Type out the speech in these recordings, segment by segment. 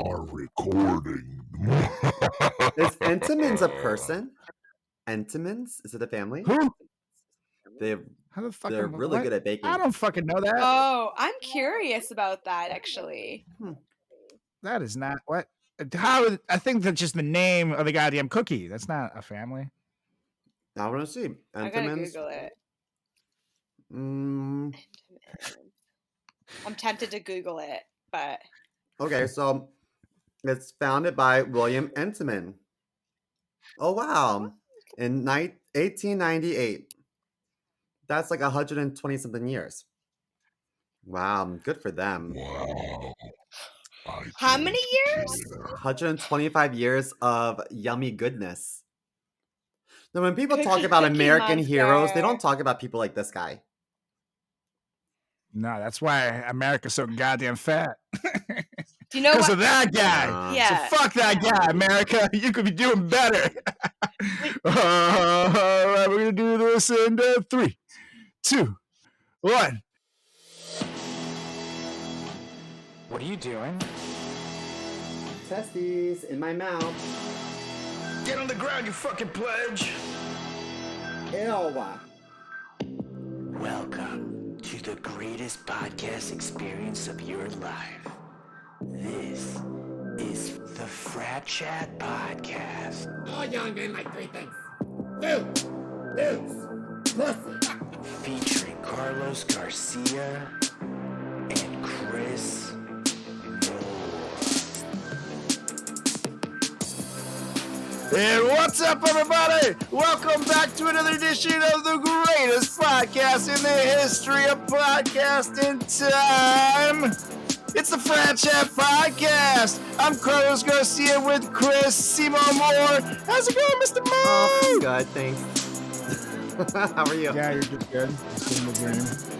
are recording. Is Entenmann's a person? Entenmann's? Is it a family? Who? They're really good at baking. I don't fucking know that. Oh, I'm curious about that, actually. That is not what. How? I think that's just the name of the goddamn cookie. That's not a family. I want to see. I gotta Google it. I'm tempted to Google it, but... Okay, so it's founded by William Entenmann. Oh, wow. In 1898. That's like 120-something years. Wow, good for them. Wow. How many years? 125 years of yummy goodness. Now, when people talk Cookie about American Monster. heroes, they don't talk about people like this guy. No, that's why America's so goddamn fat. Do you know Because what? of that guy. Yeah. So fuck that guy, America. You could be doing better. All right, we're gonna do this in 3, 2, 1. What are you doing? Testes in my mouth. Get on the ground, you fucking pledge! Ew. Welcome to the greatest podcast experience of your life. This is the Frat Chat Podcast. All young men like 3 things. Food, booze, pussy. Featuring Carlos Garcia and Chris And what's up, everybody? Welcome back to another edition of the greatest podcast in the history of podcasting time. It's the Frat Chat Podcast. I'm Carlos Garcia with Chris Simo Moore. How's it going, Mr. Moore? Oh, good, thanks. How are you? Yeah, you're just good.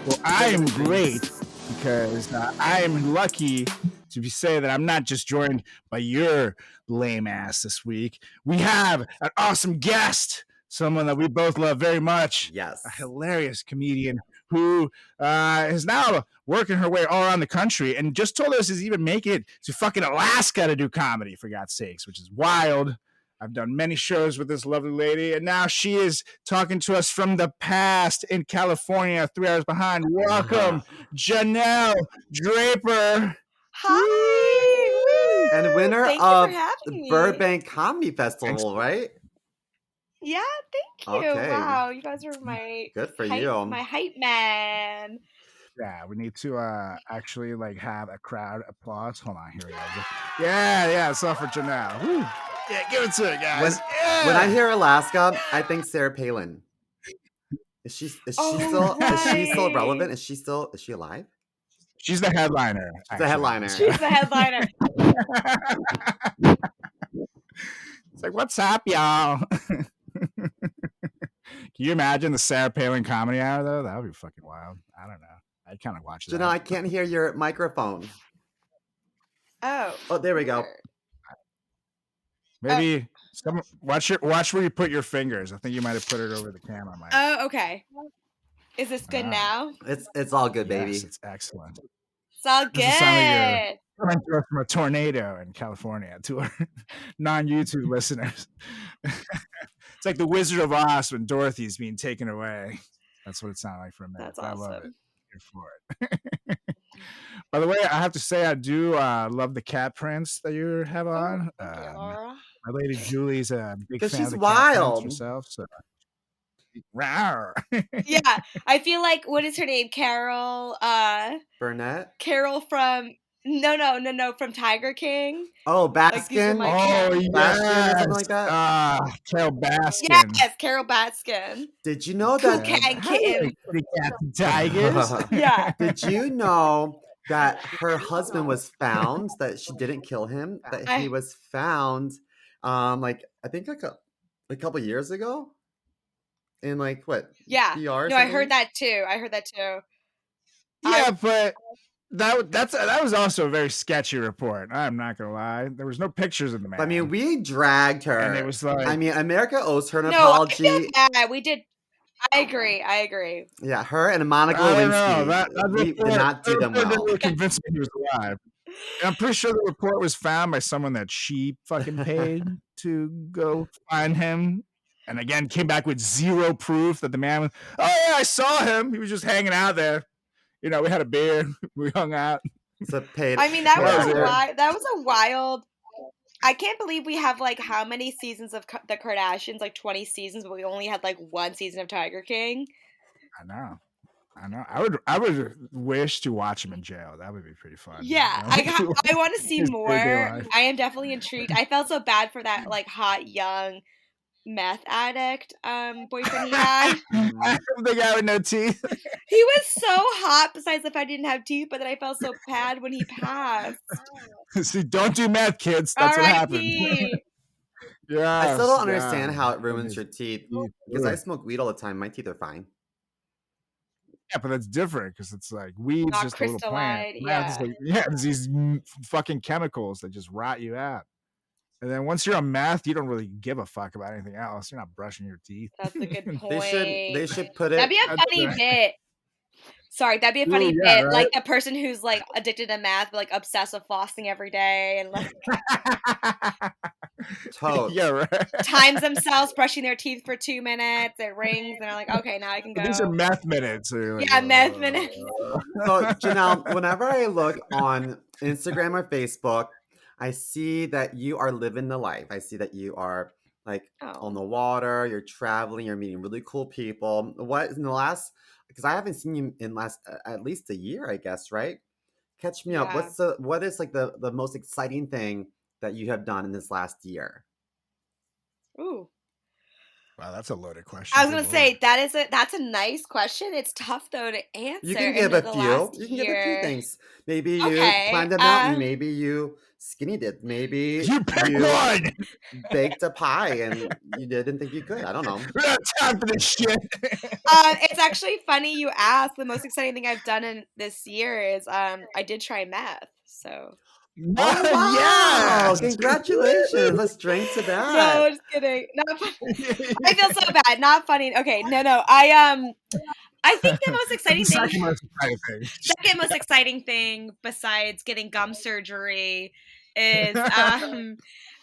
Well, I am great because I am lucky to say that I'm not just joined by your lame ass this week. We have an awesome guest, someone that we both love very much. Yes. A hilarious comedian who is now working her way all around the country and just told us he's even make it to fucking Alaska to do comedy, for God's sakes, which is wild. I've done many shows with this lovely lady, and now she is talking to us from the past in California, 3 hours behind. Welcome, Janelle Draper. Hi! And winner Thank of you for having me. Burbank Comedy Festival, right? Yeah, thank you. Okay. Wow, you guys are my Good for hype, you. my hype man. Yeah, we need to actually like have a crowd applause. Hold on, here we go. Yeah, it's all for Janelle. Woo. Yeah, give it to it, guys. When I hear Alaska, I think Sarah Palin. Is she still relevant? Is she alive? She's the headliner. She's the headliner. She's the headliner. It's like, what's up, y'all? Can you imagine the Sarah Palin comedy hour, though? That would be fucking wild. I don't know. I'd kind of watch that. Janelle, I can't hear your microphone. Oh, there we go. Maybe someone watch where you put your fingers. I think you might have put it over the camera, Mike. Oh, okay. Is this good now? It's all good, baby. Yes, it's excellent. It's all This is sounding good. Coming to us from a tornado in California to our non-YouTube listeners. It's like the Wizard of Oz when Dorothy's being taken away. That's what it sounded like for a minute. That's I love awesome. it. Here for it. By the way, I have to say I do love the cat prints that you have on. Thank you, Laura. My lady Julie's a big fan she's of the wild cat prints herself. So. Rawr. Yeah, I feel like, what is her name? Carol. Burnett. Carol from from Tiger King. Oh, Like, Baskin. Oh, Baskin or something like that. Carol Baskin. Yes, Carol Baskin. Did you know Cool that? cat kitten. Kitty cats and tigers. Yeah. Did you know that her husband was found? That she didn't kill him. That he was found, I think a couple years ago. In what? Yeah. PR No, I heard that too. Yeah, but that was also a very sketchy report. I'm not gonna lie. There was no pictures of the man. I mean, we dragged her, and it was like. I mean, America owes her an I apology. feel bad. We did. I agree. Yeah, her and Monica I don't Lewinsky. know. We did not do them well. They were convinced me he was alive. I'm pretty sure the report was found by someone that she fucking paid to go find him. And again, came back with zero proof that the man was, oh yeah, I saw him. He was just hanging out there. We had a beer. We hung out. So paid. I mean, that Yeah. was a wild. I can't believe we have like how many seasons of the Kardashians, like 20 seasons, but we only had like one season of Tiger King. I know. I would wish to watch him in jail. That would be pretty fun. Yeah, I want to see His more. day-to-day life. I am definitely intrigued. I felt so bad for that like hot young meth addict boyfriend he had. The guy with no teeth. He was so hot besides the fact he didn't have teeth, but then I felt so bad when he passed. See, don't do meth, kids. That's what happened. Yeah. I still don't understand how it ruins your teeth. Because I smoke weed all the time. My teeth are fine. Yeah, but that's different because it's like weed's Not just a little plant. crystallized, It's these fucking chemicals that just rot you out. And then once you're on meth, you don't really give a fuck about anything else. You're not brushing your teeth. That's a good point. They should put it. That'd be a funny bit. Sorry, that'd be a funny bit. Right? Like a person who's like addicted to meth, but like obsessed with flossing every day and like Yeah, right. times themselves brushing their teeth for 2 minutes. It rings and they're like, okay, now I can go. These are meth minutes. So like, yeah, meth minutes. So Janelle, whenever I look on Instagram or Facebook, I see that you are living the life. I see that you are like on the water, you're traveling, you're meeting really cool people. What in the last, because I haven't seen you in at least a year, I guess, right? Catch me up. What is like the most exciting thing that you have done in this last year? Ooh. Wow, that's a loaded question. I was gonna say that's a nice question. It's tough though to answer. You can give a few. You can give a few things. Maybe you climbed a mountain. Maybe you skinny dipped. Maybe you one. Baked a pie and you didn't think you could. I don't know. We don't have time for this shit. It's actually funny you asked. The most exciting thing I've done in this year is I did try meth. So. Oh, wow! Yes. Congratulations! Let's drink to that. No, just kidding. Not funny. I feel so bad. Not funny. Okay, no. I think the most exciting thing. Second most exciting thing besides getting gum surgery is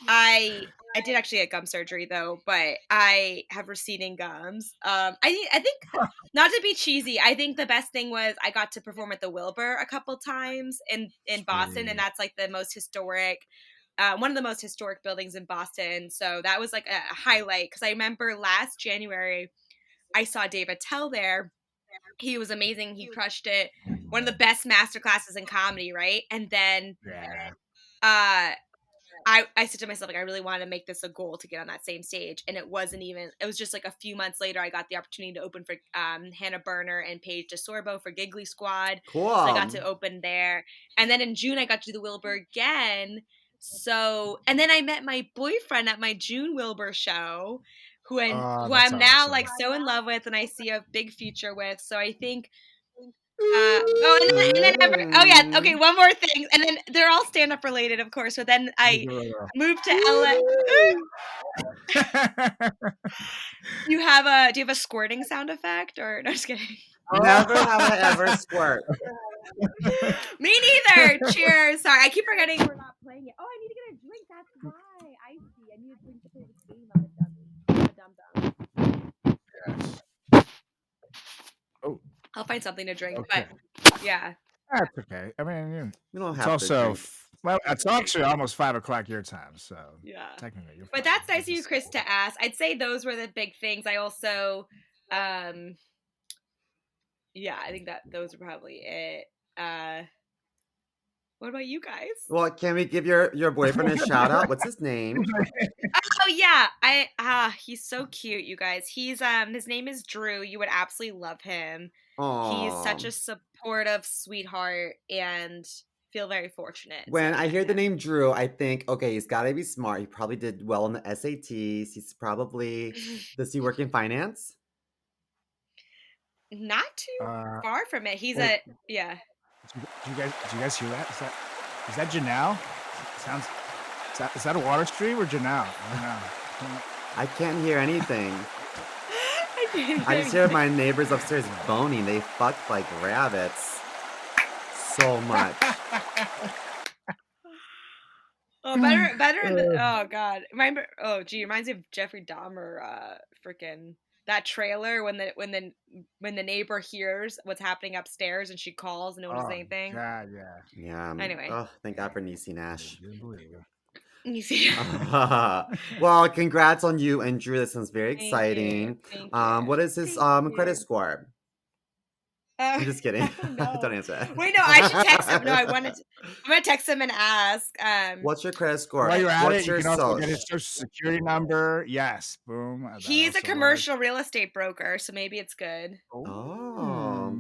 I did actually get gum surgery though, but I have receding gums. I think not to be cheesy, I think the best thing was I got to perform at the Wilbur a couple times in Boston, and that's like the most historic, one of the most historic buildings in Boston. So that was like a highlight because I remember last January I saw Dave Attell there. He was amazing. He crushed it. One of the best master classes in comedy, right? And then I said to myself, like, I really wanted to make this a goal to get on that same stage. And it was just like a few months later, I got the opportunity to open for Hannah Berner and Paige DeSorbo for Giggly Squad. Cool. So I got to open there. And then in June, I got to do the Wilbur again. So, and then I met my boyfriend at my June Wilbur show, who I'm now like so in love with and I see a big future with. So I think okay, one more thing, and then they're all stand-up related, of course. But then I moved to LA. Do you have a squirting sound effect, or no? Just kidding. Never have I ever squirt. Me neither. Cheers. Sorry, I keep forgetting we're not playing it. Oh, I need to get a drink. That's why. I see. I need a drink to play this game on the dumb. Yes. Oh. I'll find something to drink, okay. But yeah. That's okay. I mean, you don't have it's also it's actually almost 5 o'clock your time, so yeah. Technically, you're fine. But that's nice of you, Chris, to ask. I'd say those were the big things. I also, I think that those are probably it. What about you guys? Well, can we give your boyfriend a shout out? What's his name? Oh yeah, he's so cute, you guys. He's his name is Drew. You would absolutely love him. Aww. He's such a supportive sweetheart and feel very fortunate. When I hear the name Drew, I think, okay, he's got to be smart. He probably did well in the SATs. He's probably, does he work in finance? Not too far from it. He's Did you guys hear that? Is that Janelle? Is that a water stream or Janelle? I don't know. I can't hear anything. I just hear my neighbors upstairs boning. They fuck like rabbits so much. Oh, better. Oh God, remember? Oh, gee, reminds me of Jeffrey Dahmer. Freaking that trailer when the neighbor hears what's happening upstairs and she calls and no one does anything. God, yeah. Yeah. Anyway. Oh, thank God for Niecy Nash. You see. Well, congrats on you and Drew. This sounds very Thank you. exciting. Thank you. What is his Thank credit you. score? I'm just kidding. No. Don't answer that. Wait, no, I should text him. No, I'm gonna text him and ask. What's your credit score? While you're at What's it, your you can also social? get his social security number. Yes, boom. He's a commercial real estate broker, so maybe it's good. Oh.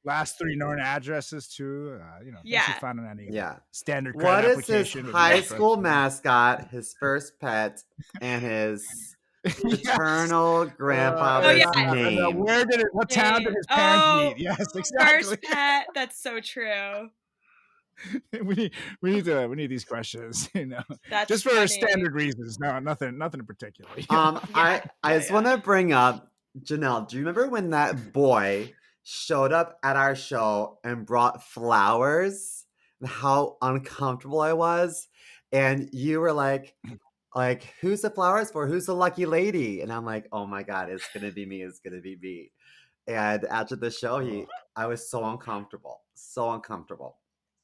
Last 3 known addresses too. Yeah. Thanks for finding any standard What credit is his application. would be high great for us school to know. mascot, his first pet, and his paternal grandfather's name? What town did his parents meet? Yes, exactly. First pet. That's so true. we need these questions, That's just for funny. standard reasons. No, nothing in particular. I just want to bring up, Janelle, do you remember when that boy showed up at our show and brought flowers and how uncomfortable I was? And you were like, who's the flowers for? Who's the lucky lady? And I'm like, oh my God, it's going to be me. It's going to be me. And after the show, I was so uncomfortable. So uncomfortable.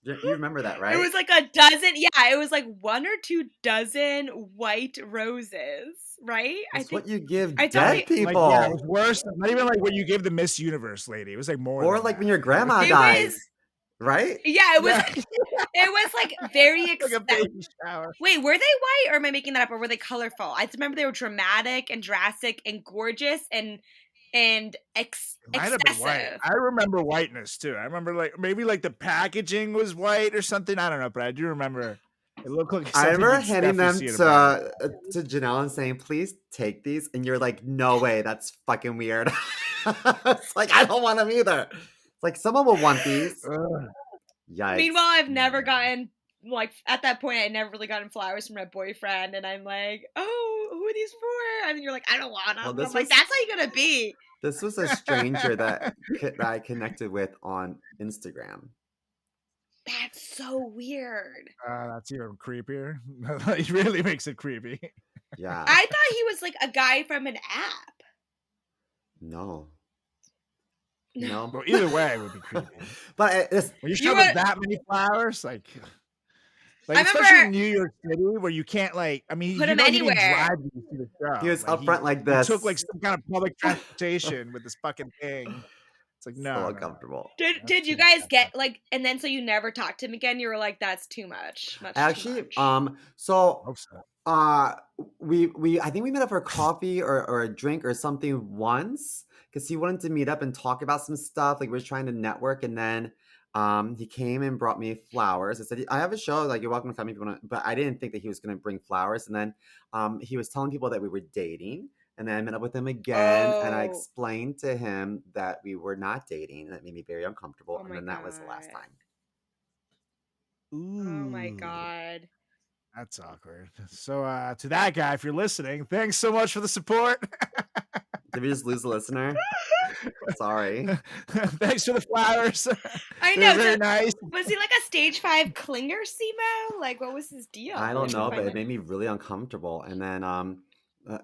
You remember that, right? It was like a dozen. Yeah, it was like 1 or 2 dozen white roses, right? That's what you give I dead people. It was worse. Not even like what you gave the Miss Universe lady. It was like more. Or like when your grandma dies, right? Yeah, it was. It was like very like a baby shower. Wait, were they white, or am I making that up, or were they colorful? I remember they were dramatic and drastic and gorgeous and Might have been white. excessive. I remember whiteness too. I remember maybe the packaging was white or something. I don't know, but I do remember it looked like. I remember handing them to Janelle and saying, "Please take these," and you're like, "No way, that's fucking weird." It's like I don't want them either. It's like someone will want these. Yikes. Meanwhile, I've never gotten at that point. I never really gotten flowers from my boyfriend, and I'm like, "Oh, who are these for?" And you're like, "I don't want them." Well, I'm like, "That's how you're gonna be." This was a stranger that I connected with on Instagram. That's so weird. That's even creepier. It really makes it creepy. Yeah. I thought he was like a guy from an app. No. Well, either way, it would be creepy. But when you show up with that many flowers, like especially in New York City, where you can't put him anywhere. Drive to see the show. He was up front like this. He took some kind of public transportation with this fucking thing. It's like no, so uncomfortable. Did you guys get and then so you never talked to him again? You were like, that's too much. Actually, too much. we I think we met up for coffee or a drink or something once because he wanted to meet up and talk about some stuff. Like we were trying to network, and then he came and brought me flowers. I said, I have a show, like you're welcome to come if you want to, but I didn't think that he was going to bring flowers. And then he was telling people that we were dating, and then I met up with him again, and I explained to him that we were not dating, and that made me very uncomfortable. And then that was the last time. Ooh. Oh my God. That's awkward. So to that guy, if you're listening, thanks so much for the support. Did we just lose a listener? Sorry. Thanks for the flowers. I know. Very nice. Was he like a stage 5 clinger, Simo? Like, what was his deal? I don't know, but it made me really uncomfortable. And then I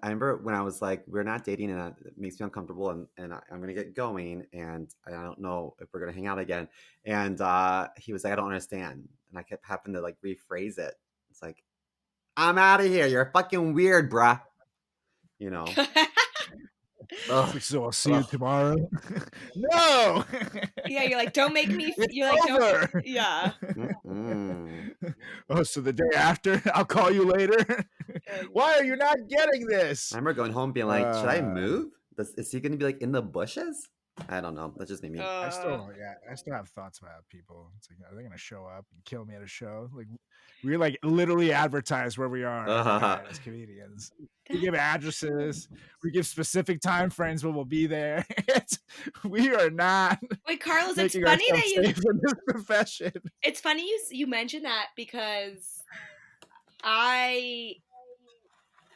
remember when I was like, we're not dating, and it makes me uncomfortable, and I'm going to get going, and I don't know if we're going to hang out again. And he was like, I don't understand. And I kept having to rephrase it. It's like, I'm out of here. You're fucking weird, bruh. So I'll see you tomorrow. No. Yeah, you're like, don't make me. You're like, don't. Yeah. So the day after, I'll call you later. Why are you not getting this? I remember going home being like, should I move? Is he going to be in the bushes? I don't know. That just made me. I still have thoughts about people. It's like, are they going to show up and kill me at a show? We literally advertise where we are as comedians. We give addresses. We give specific time frames when we'll be there. We are not. Wait, Carlos, it's funny that you safe in this profession. It's funny you mentioned that because I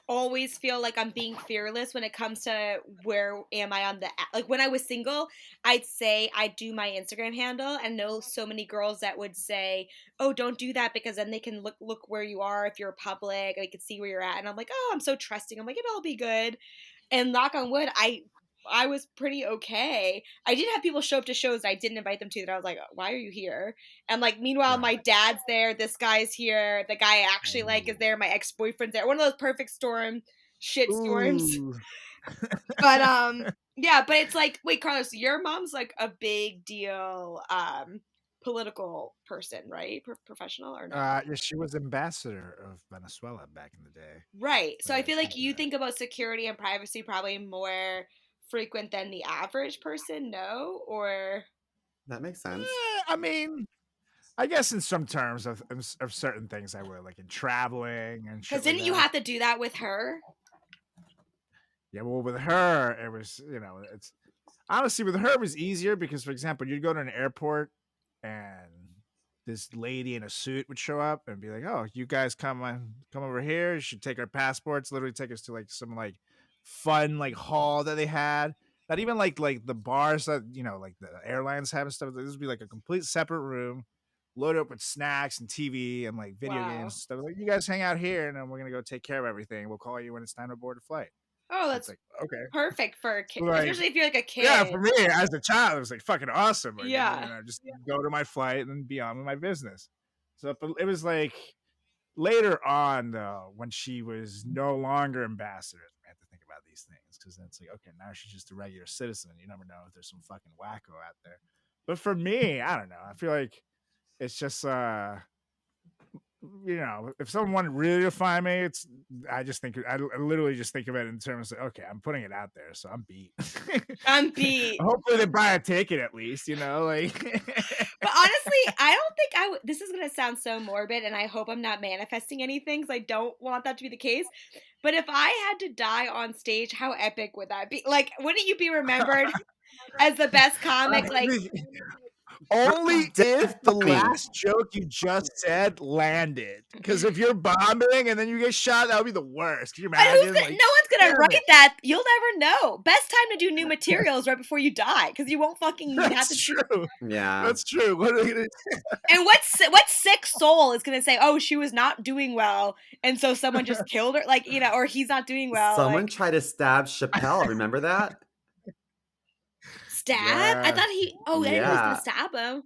always feel like I'm being fearless when it comes to where am I on the like when I was single, I'd say I do my Instagram handle and know so many girls that would say, "Oh, don't do that because then they can look where you are if you're public, they can see where you're at." And I'm like, "Oh, I'm so trusting." I'm like, "It'll all be good." And knock on wood, I was pretty okay. I did have people show up to shows that I didn't invite them to that I was like, why are you here? And like, meanwhile, my dad's there, this guy's here, the guy I actually like is there, my ex-boyfriend's there. One of those perfect shit storms. But yeah, but it's like, wait, Carlos, your mom's like a big deal political person, right? Professional or not? Yeah, she was ambassador of Venezuela back in the day. Right. So I feel like you think about security and privacy probably more frequent than the average person, no? Or That makes sense. I mean, I guess in some terms of certain things I would, like in traveling and shit. Because didn't you have to do that with her? Yeah, well, with her, it was, it's honestly with her it was easier because, for example, you'd go to an airport and this lady in a suit would show up and be like, "Oh, you guys come over here. You should take our passports." Literally take us to like some like fun like hall that they had. Not even like the bars that like the airlines have and stuff. This would be like a complete separate room, loaded up with snacks and TV and like video games and stuff. Like, you guys hang out here, and then we're gonna go take care of everything. We'll call you when it's time to board a flight. Oh, that's like okay, perfect for a kid, like, especially if you're like a kid. Yeah, for me as a child, it was like fucking awesome. Like, yeah, just go to my flight and then be on with my business. So it was like later on though, when she was no longer ambassador, I had to think about these things because then it's like, okay, now she's just a regular citizen. You never know if there's some fucking wacko out there. But for me, I don't know. I feel like it's just if someone wanted really to find me, I literally just think of it in terms of, okay, I'm putting it out there, so I'm beat. I'm beat. Hopefully they buy a ticket at least, like. But honestly, I don't think this is gonna sound so morbid, and I hope I'm not manifesting anything because I don't want that to be the case. But if I had to die on stage, how epic would that be? Like, wouldn't you be remembered as the best comic? Like. Only if the last joke you just said landed. Because if you're bombing and then you get shot, that would be the worst. Can you imagine? No one's gonna write that. You'll never know. Best time to do new materials right before you die, because you won't fucking have to. True. Yeah, that's true. What are they gonna And what sick soul is gonna say, "Oh, she was not doing well, and so someone just killed her"? Like, or he's not doing well. Someone tried to stab Chappelle. Remember that? Stab? Yeah. I thought he was gonna stab him.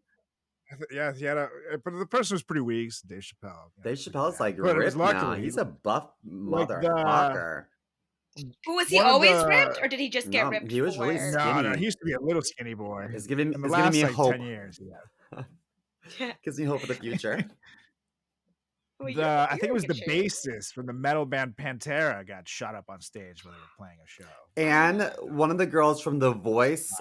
Yeah, he had but the person was pretty weak. Dave Chappelle. Dave Chappelle's like ripped now. He's a buff motherfucker. But was he always ripped, or did he just get ripped? He was really skinny. No, he used to be a little skinny boy. It's giving me hope. 10 years, gives me hope for the future. I think it was the bassist from the metal band Pantera got shot up on stage when they were playing a show. And one of the girls from The Voice,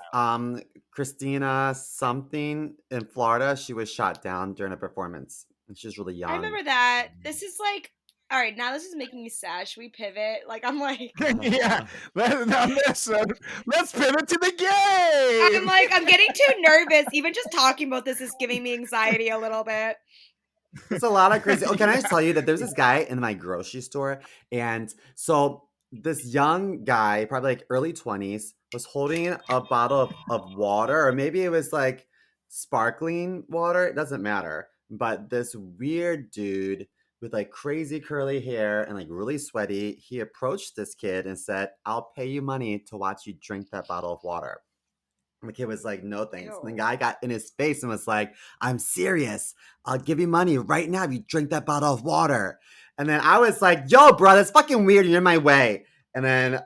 Christina something in Florida, she was shot down during a performance. And she was really young. I remember that. This is like, all right, now this is making me sad. Should we pivot? Like, I'm like... yeah, let's pivot to the game! I'm like, I'm getting too nervous. Even just talking about this is giving me anxiety a little bit. It's a lot of crazy. Oh, can I just tell you that there's this guy in my grocery store, and so this young guy, probably like early 20s, was holding a bottle of water, or maybe it was like sparkling water. It doesn't matter. But this weird dude with like crazy curly hair and like really sweaty, he approached this kid and said, "I'll pay you money to watch you drink that bottle of water." The kid was like, "No thanks." And the guy got in his face and was like, "I'm serious. I'll give you money right now if you drink that bottle of water." And then I was like, "Yo, bro, that's fucking weird. You're in my way." And then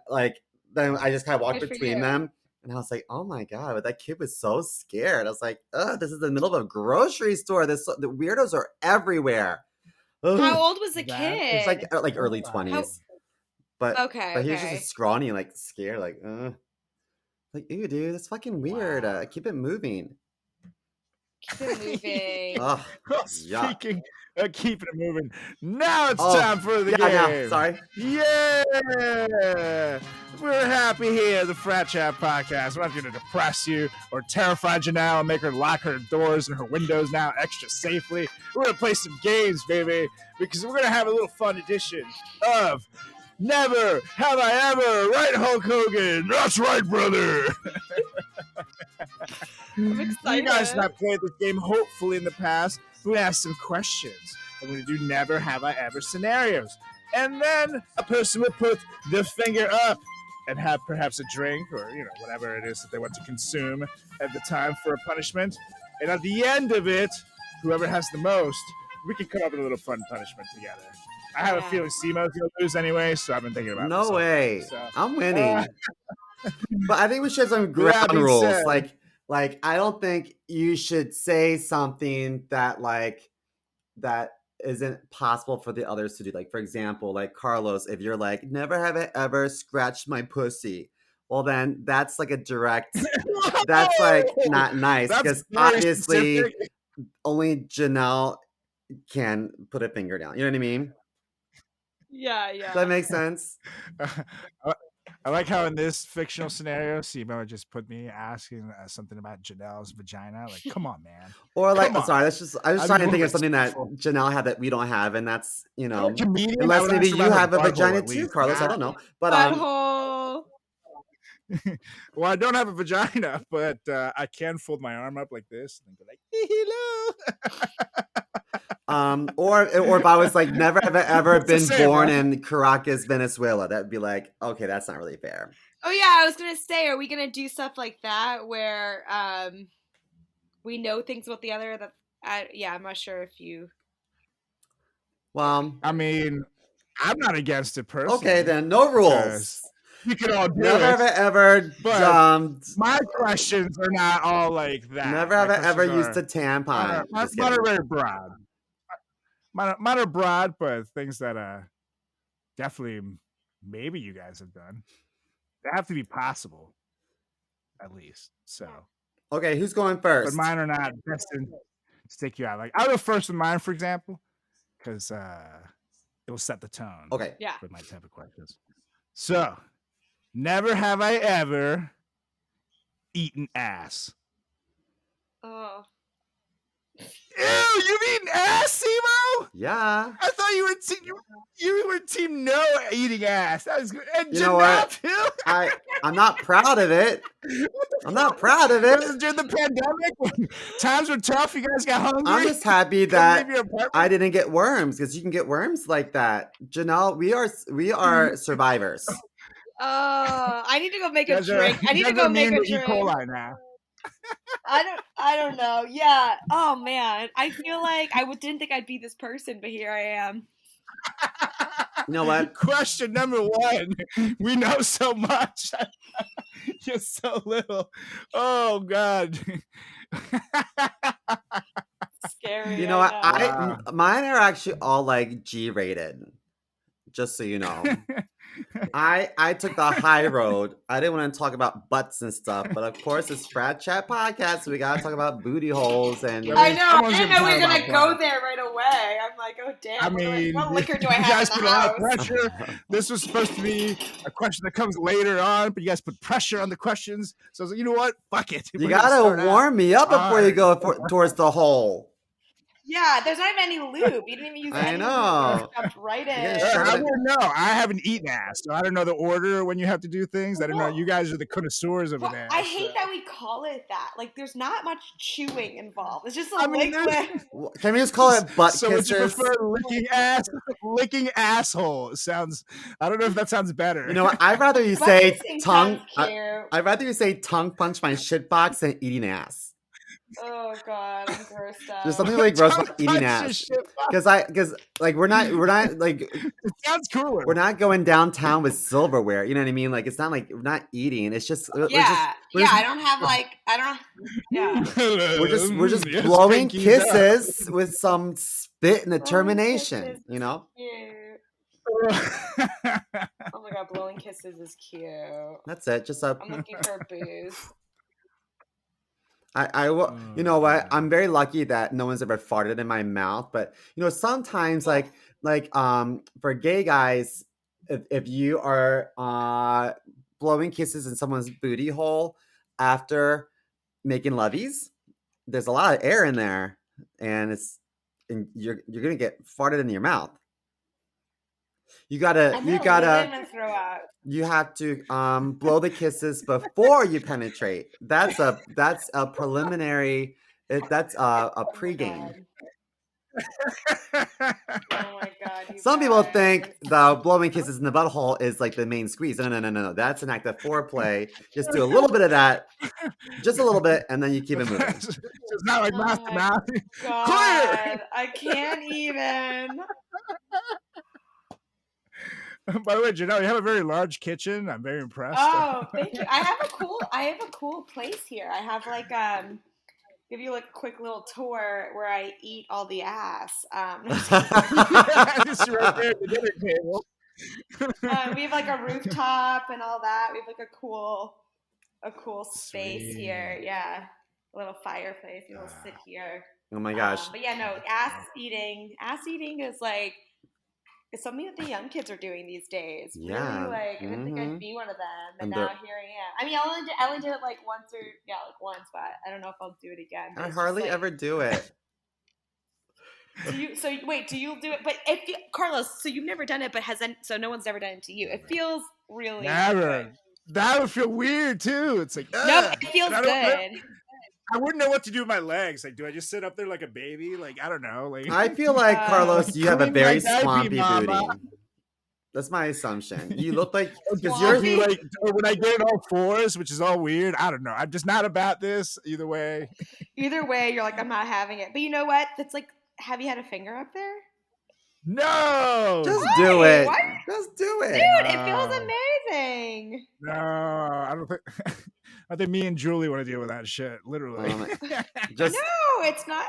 then I just kind of walked between them. And I was like, "Oh my God," but that kid was so scared. I was like, "Ugh, this is the middle of a grocery store. The weirdos are everywhere." Ugh. How old was the kid? It's like early 20s. But he was just scrawny, like scared, like, like, ew, dude, that's fucking weird. Keep it moving. Keep it moving. Speaking of keeping it moving, now it's time for the game. Yeah, sorry. Yeah! We're happy here, the Frat Chat Podcast. We're not going to depress you or terrify Janelle and make her lock her doors and her windows now extra safely. We're going to play some games, baby, because we're going to have a little fun edition of Never have I ever. Right, Hulk Hogan? That's right, brother. I'm excited. You guys have played this game hopefully in the past. We're going to ask some questions. I'm going to do never have I ever scenarios. And then a person will put the finger up and have perhaps a drink or, whatever it is that they want to consume at the time for a punishment. And at the end of it, whoever has the most, we can come up with a little fun punishment together. I have a feeling Simo's going to lose anyway, so I've been thinking about it. No way. So, I'm winning. But I think we should have some ground rules. said, like I don't think you should say something that that isn't possible for the others to do. Like, for example, like Carlos, if you're like, never have I ever scratched my pussy. Well, then that's like a direct, that's like not nice because obviously specific. Only Janelle can put a finger down. You know what I mean? Yeah. Does that make sense? I like how in this fictional scenario, Simo just put me asking something about Janelle's vagina. Like, come on, man. Or like, sorry, I was trying to think of something that Janelle had that we don't have, and that's unless maybe you have a vagina too, Carlos. I don't know, but well, I don't have a vagina, but I can fold my arm up like this and go like, hello. Or if I was like, never have I ever been born in Caracas, Venezuela, that'd be like, okay, that's not really fair. Oh yeah, I was gonna say, are we gonna do stuff like that where we know things about the other? That I'm not sure if you. Well, I mean, I'm not against it personally. Okay, then no rules. You can all do never it. Have I ever jumped. My questions are not all like that. Never have I ever used a tampon. Mine are very broad. Mine are broad, but things that definitely maybe you guys have done. They have to be possible, at least. So. Okay, who's going first? But mine are not destined to stick you out. Like I'll go first with mine, for example, because it will set the tone. Okay. Yeah. With my type of questions. So, never have I ever eaten ass. Oh. Ew, you've eaten ass, Simo? Yeah. I thought you were team no eating ass. That was good. And you know what? Too? I'm not proud of it. I'm not proud of it. Was it during the pandemic when times were tough? You guys got hungry. I'm just happy that I didn't get worms because you can get worms like that. Janelle, we are survivors. I need to go make a drink. I need to go make a drink. E. coli now. I don't know. Yeah. Oh man. I feel like I didn't think I'd be this person, but here I am. You know what? Question number 1. We know so much. You're so little. Oh God. Scary. You know what? Mine are actually all like G-rated. Just so you know. I took the high road. I didn't want to talk about butts and stuff, but of course it's Frat Chat Podcast, so we gotta talk about booty holes and. I know. I didn't know we were gonna go there right away. I'm like, oh damn. I mean, what liquor do I have in the house? Pressure. This was supposed to be a question that comes later on, but you guys put pressure on the questions. So I was like, you know what? Fuck it. You gotta warm me up before you go towards the hole. Yeah, there's not even any lube. You didn't even use any lube. I Jumped right in. I wouldn't know. I haven't eaten ass, so I don't know the order when you have to do things. I don't know. You guys are the connoisseurs of an ass. I hate that we call it that. Like, there's not much chewing involved. It's just a liquid. Can we just call it butt so kisses? So would you prefer licking ass, licking asshole? Sounds. I don't know if that sounds better. You know what? I'd rather you say tongue. I'd rather you say tongue punch my shit box than eating ass. Oh God, I'm grossed out. There's something really gross about eating ass. Because like we're not like it sounds cooler. We're not going downtown with silverware. You know what I mean? Like it's not like we're not eating. It's just we're I don't have like we're just blowing kisses with some spit and determination. You know. Oh my God, blowing kisses is cute. That's it. Just I'm looking for booze. I will. You know what? I'm very lucky that no one's ever farted in my mouth. But you know, sometimes like for gay guys, if you are blowing kisses in someone's booty hole after making lovies, there's a lot of air in there, and you're gonna get farted in your mouth. You gotta, I you know, gotta, I'm gonna throw up. you have to blow the kisses before you penetrate. That's a preliminary. That's a Oh my pregame. god. Oh my god, you Some people guys. think the blowing kisses in the butthole is like the main squeeze. No. That's an act of foreplay. Just do a little bit of that, just a little bit, and then you keep it moving. It's not like mouth to my mouth. god. Clear. I can't even. By the way, Janelle, you have a very large kitchen. I'm very impressed. Oh, thank you. I have a cool place here. I have like give you like a quick little tour where I eat all the ass. Just right there at the dinner table. We have like a rooftop and all that. We have like a cool space here. Yeah, a little fireplace. You'll sit here. Oh my gosh. But yeah, no, ass eating is like it's something that the young kids are doing these days. Yeah. Really, like I didn't think I'd be one of them, and And now here I am. I mean, I only did it like once, but I don't know if I'll do it again. But I it's hardly just, like, ever do it. Do you do it? But Carlos, so you've never done it, but so no one's ever done it to you. It feels really Never. good. That would feel weird too. It's like No, it feels good. I wouldn't know what to do with my legs. Like, do I just sit up there like a baby? Like, I don't know. Like, I feel like Carlos, you have a clean very my diaper, swampy mama. booty. That's my assumption. You look like because Swampy, you're like, or when I get it all fours, which is all weird. I don't know. I'm just not about this either way. Either way, you're like, I'm not having it. But you know what? That's like, have you had a finger up there? No. just do it. Why? Just do it. Dude, it feels amazing. No, I don't think. I think me and Julie want to deal with that shit. Literally. Just No, it's not.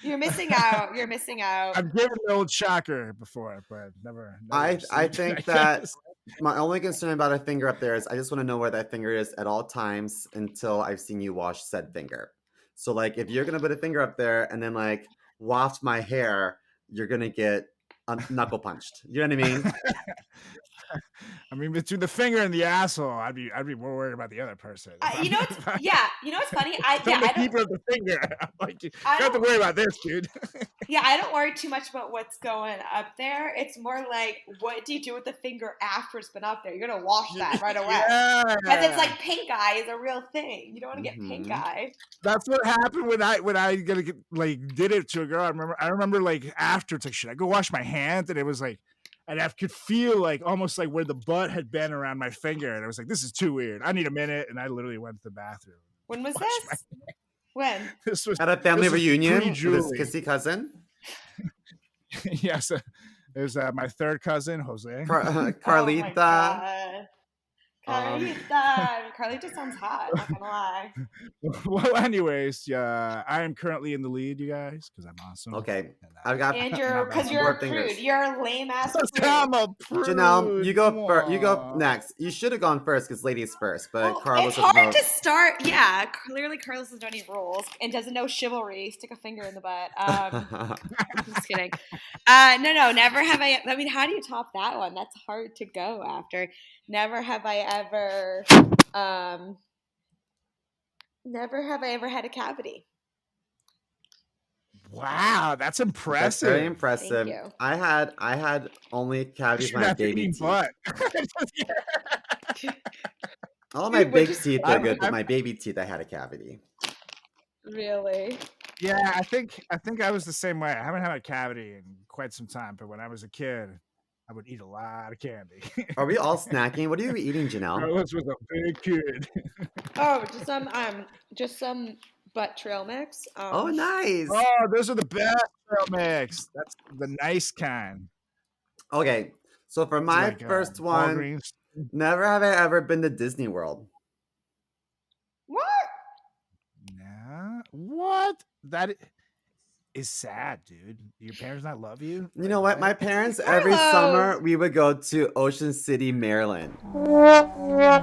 You're missing out. You're missing out. I've given the old shocker before, but never I received think it, that guess. my only concern about a finger up there is I just want to know where that finger is at all times until I've seen you wash said finger. So like if you're gonna put a finger up there and then like waft my hair, you're gonna get knuckle punched. You know what I mean? I mean, between the finger and the asshole, I'd be more worried about the other person. You know what's funny? I The don't. keeper of the finger. I'm like, you I don't have to don't- worry about this, dude. Yeah, I don't worry too much about what's going up there. It's more like, what do you do with the finger after it's been up there? You're gonna wash that right away. Yeah. Because it's like pink eye is a real thing. You don't want to get pink eye. That's what happened when I did it to a girl. I remember like after it's like, should I go wash my hands? And it was like, and I could feel like almost like where the butt had been around my finger, and I was like, this is too weird. I need a minute, and I literally went to the bathroom. When was Washed this? When? This was At a family this was reunion with his pre-Julie. kissy cousin, Yes, there's my third cousin, Jose. Carlita. Oh my God. Carlita sounds hot. Not gonna lie. Well, anyways, I am currently in the lead, you guys, because I'm awesome. Okay, I've got And you're because you're four a prude. fingers. You're a lame ass prude. I'm a prude. Janelle, you go Come you go on. next. You should have gone first because ladies first, but Well, Carlos it's is hard most. to start. Yeah, clearly Carlos doesn't know any rules and doesn't know chivalry. Stick a finger in the butt. I'm just kidding. No, never have I. I mean, how do you top that one? That's hard to go after. Never have I ever. Never have I ever had a cavity. Wow, that's That's impressive. very impressive. Thank you. I had only cavities Shoot when I had that baby thinking teeth. butt. All my Dude, big which- teeth are I'm- good, but I'm- my baby teeth I had a cavity. Really? Yeah, I think I was the same way. I haven't had a cavity in quite some time, but when I was a kid, I would eat a lot of candy. Are we all snacking? What are you eating, Janelle? Carlos was a big kid. Oh, just some butt trail mix. Oh, nice. Oh, those are the best trail mix. That's the nice kind. Okay, so for It's my like, first one, Walgreens. never have I ever been to Disney World. What? Yeah. What? That is sad, dude. Your parents not love you? You know what? My parents every Carlos. summer we would go to Ocean City, Maryland,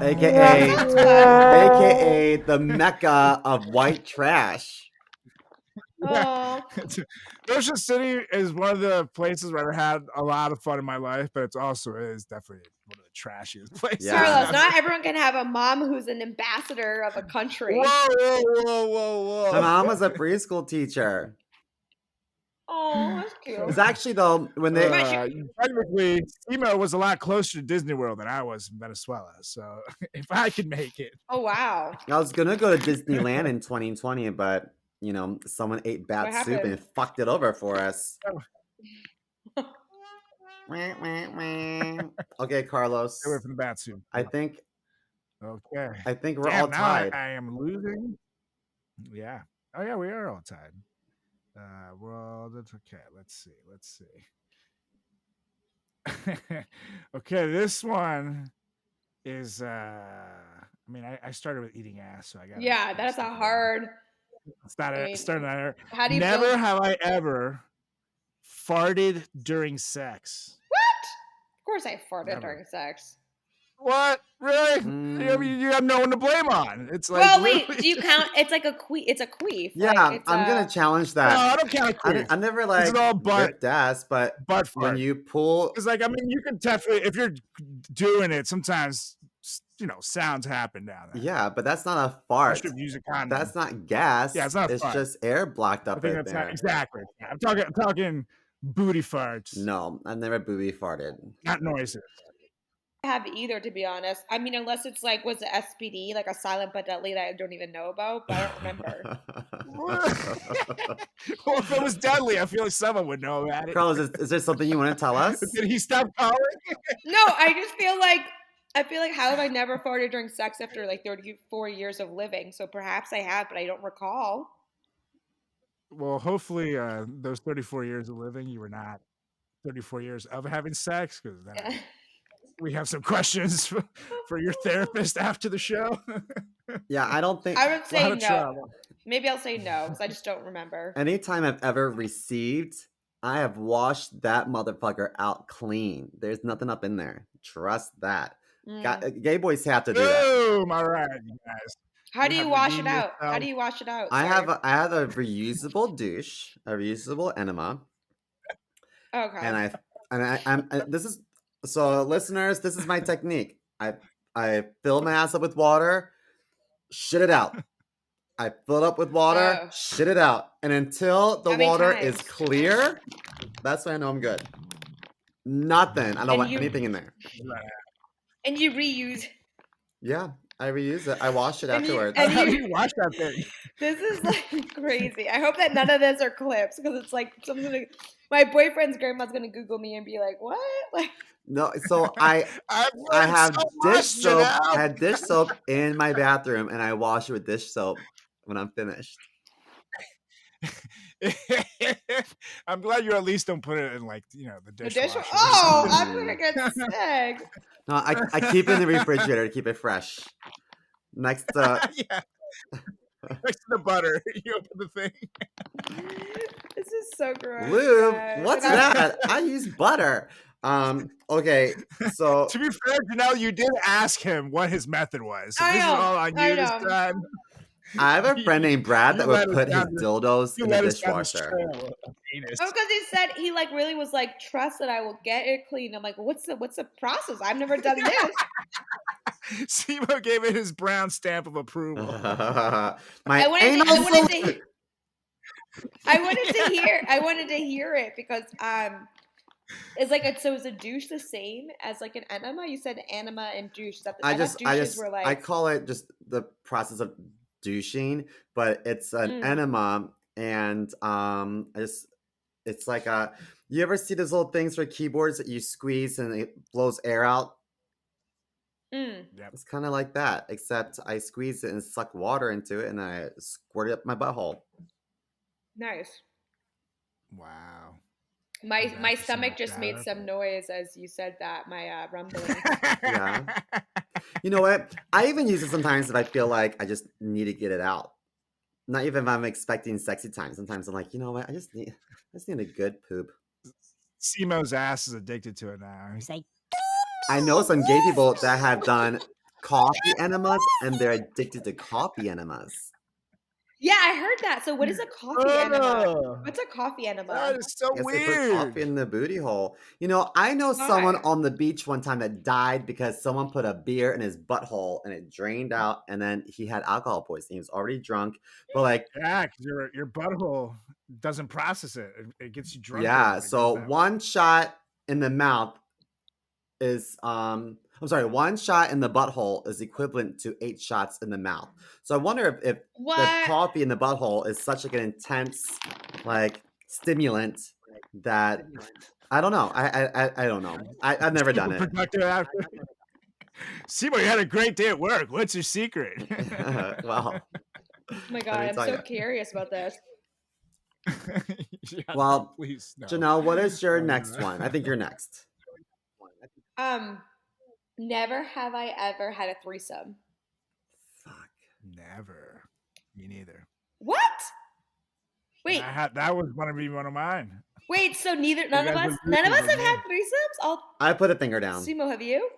aka aka the mecca of white trash. Oh, Ocean City is one of the places where I've had a lot of fun in my life, but it's also is definitely one of the trashiest places. Yeah. Carlos, not everyone can have a mom who's an ambassador of a country. Whoa. My mom was a preschool teacher. Oh, that's cute. It's actually though when they Technically, SEMO was a lot closer to Disney World than I was in Venezuela. So if I could make it, Oh wow. I was gonna go to Disneyland in 2020, but someone ate What bat soup and happened? it fucked it over for us. Oh. Okay, Carlos. stay away from the bat soup. I think Okay. we're all Damn, now tied. I am losing. Yeah. Oh yeah, we are all tied. Well, that's okay. Let's see. Okay, this one is I mean, I started with eating ass, so I got Yeah, that's a hard. It's not a starting there. How do you Never feel? have I ever farted during sex. Of course, I farted Never. during sex. What? Really? You have no one to blame on. It's like, Well, wait. literally- Do you count? It's like a queef. It's a queef. Yeah, like, it's I'm gonna challenge that. No, I don't count queef. I never This is all butt- ripped ass, but butt when fart. you pull, Because, like, I mean, you can definitely, if you're doing it, sometimes, sounds happen down there. yeah, but that's not a fart. I should use a condom. That's not gas. Yeah, it's not a It's fart. just air blocked I up think right that's there. not exactly. I'm talking booty farts. No, I've never booby farted. Not noises. have either, to be honest. I mean, unless it's like, was it SPD, like a silent but deadly that I don't even know about, but I don't remember. Well, if it was deadly, I feel like someone would know about it. Carlos, is there something you want to tell us? Did he stop calling? No, I just feel like how have I never farted during sex after like 34 years of living? So perhaps I have, but I don't recall. Well, hopefully, those 34 years of living, you were not 34 years of having sex, because we have some questions for your therapist after the show. Yeah, I don't think. I would say Lot of no. trauma. Maybe I'll say no because I just don't remember. Anytime I've ever received, I have washed that motherfucker out clean. There's nothing up in there. Trust that. Gay boys have to do that. Boom! All right, you guys. How do you wash it redeemed out? How yourself. do you wash it out? I Sorry. have a reusable douche, a reusable enema, Okay. and this is so listeners. This is my technique. I fill my ass up with water, shit it out. I fill it up with water, Oh. shit it out, and until the How many water times? is clear, that's when I know I'm good. Nothing. I don't And want you- anything in there. And you reuse. Yeah, I reuse it. I wash it And you- afterwards. and How do you wash that thing? This is like crazy. I hope that none of this are clips because it's like something. My boyfriend's grandma's gonna Google me and be like, "What?" Like, No, so I have dish soap. I had dish soap in my bathroom, and I wash it with dish soap when I'm finished. I'm glad you at least don't put it in like the the dishwasher. dish. or Oh, something. I'm gonna get sick. No, I keep it in the refrigerator to keep it fresh. Next, Yeah. Next to the butter, you open the thing. This is so gross. lube. guys. What's And I'm- that? I use butter. Okay, so To be fair, Janelle, you did ask him what his method was. So I this is know, all on I you this know. time. I have a friend named Brad You that let would us put his down dildos You in the let us down this dishwasher. trail of penis. Oh, because he said he like really was like, trust that I will get it clean. I'm like, what's the process? I've never done this. Simo gave it his brown stamp of approval. My I anal wanted salute. to I wanted to hear it because it's like so is a douche the same as like an enema? You said enema and douche. Is that I thought douches were like I call it just the process of douching, but it's an Mm. enema, and it's like a. You ever see those little things for keyboards that you squeeze and it blows air out? mm. It's kind of like that, except I squeeze it and suck water into it, and I squirt it up my butthole. Nice. Wow. My That's stomach not just bad made at some noise as you said that. My rumbling. Yeah. You know what? I even use it sometimes if I feel like I just need to get it out. Not even if I'm expecting sexy time. Sometimes I'm like, you know what? I just need a good poop. Simo's ass is addicted to it now. He's like, I know some gay people that have done coffee enemas, and they're addicted to coffee enemas. Yeah, I heard that. So what is a coffee enema? Oh, What's a coffee enema? that is so I guess they put coffee weird. in the booty hole. You know, I know someone Why? on the beach one time that died because someone put a beer in his butthole and it drained out, and then he had alcohol poisoning. He was already drunk, but like, Yeah, because your butthole doesn't process it. It gets you drunker. yeah. when it So goes that way. one shot in the mouth is I'm sorry, one shot in the butthole is equivalent to 8 shots in the mouth. So I wonder if the What? coffee in the butthole is such like an intense like stimulant that I don't know. I don't know. I've never done Super it. productive after. Simo, you had a great day at work. What's your secret? Well, Oh my god, let me I'm tell so ya. curious about this. Yeah, no, Well, please no. Janelle, what is your next one? I think you're next. Never have I ever had a threesome. Fuck. Never. Me neither. What? Wait, That was going to be one of mine. wait. So none guys of are us losing have the had game. threesomes. I put a finger down. Simo, have you?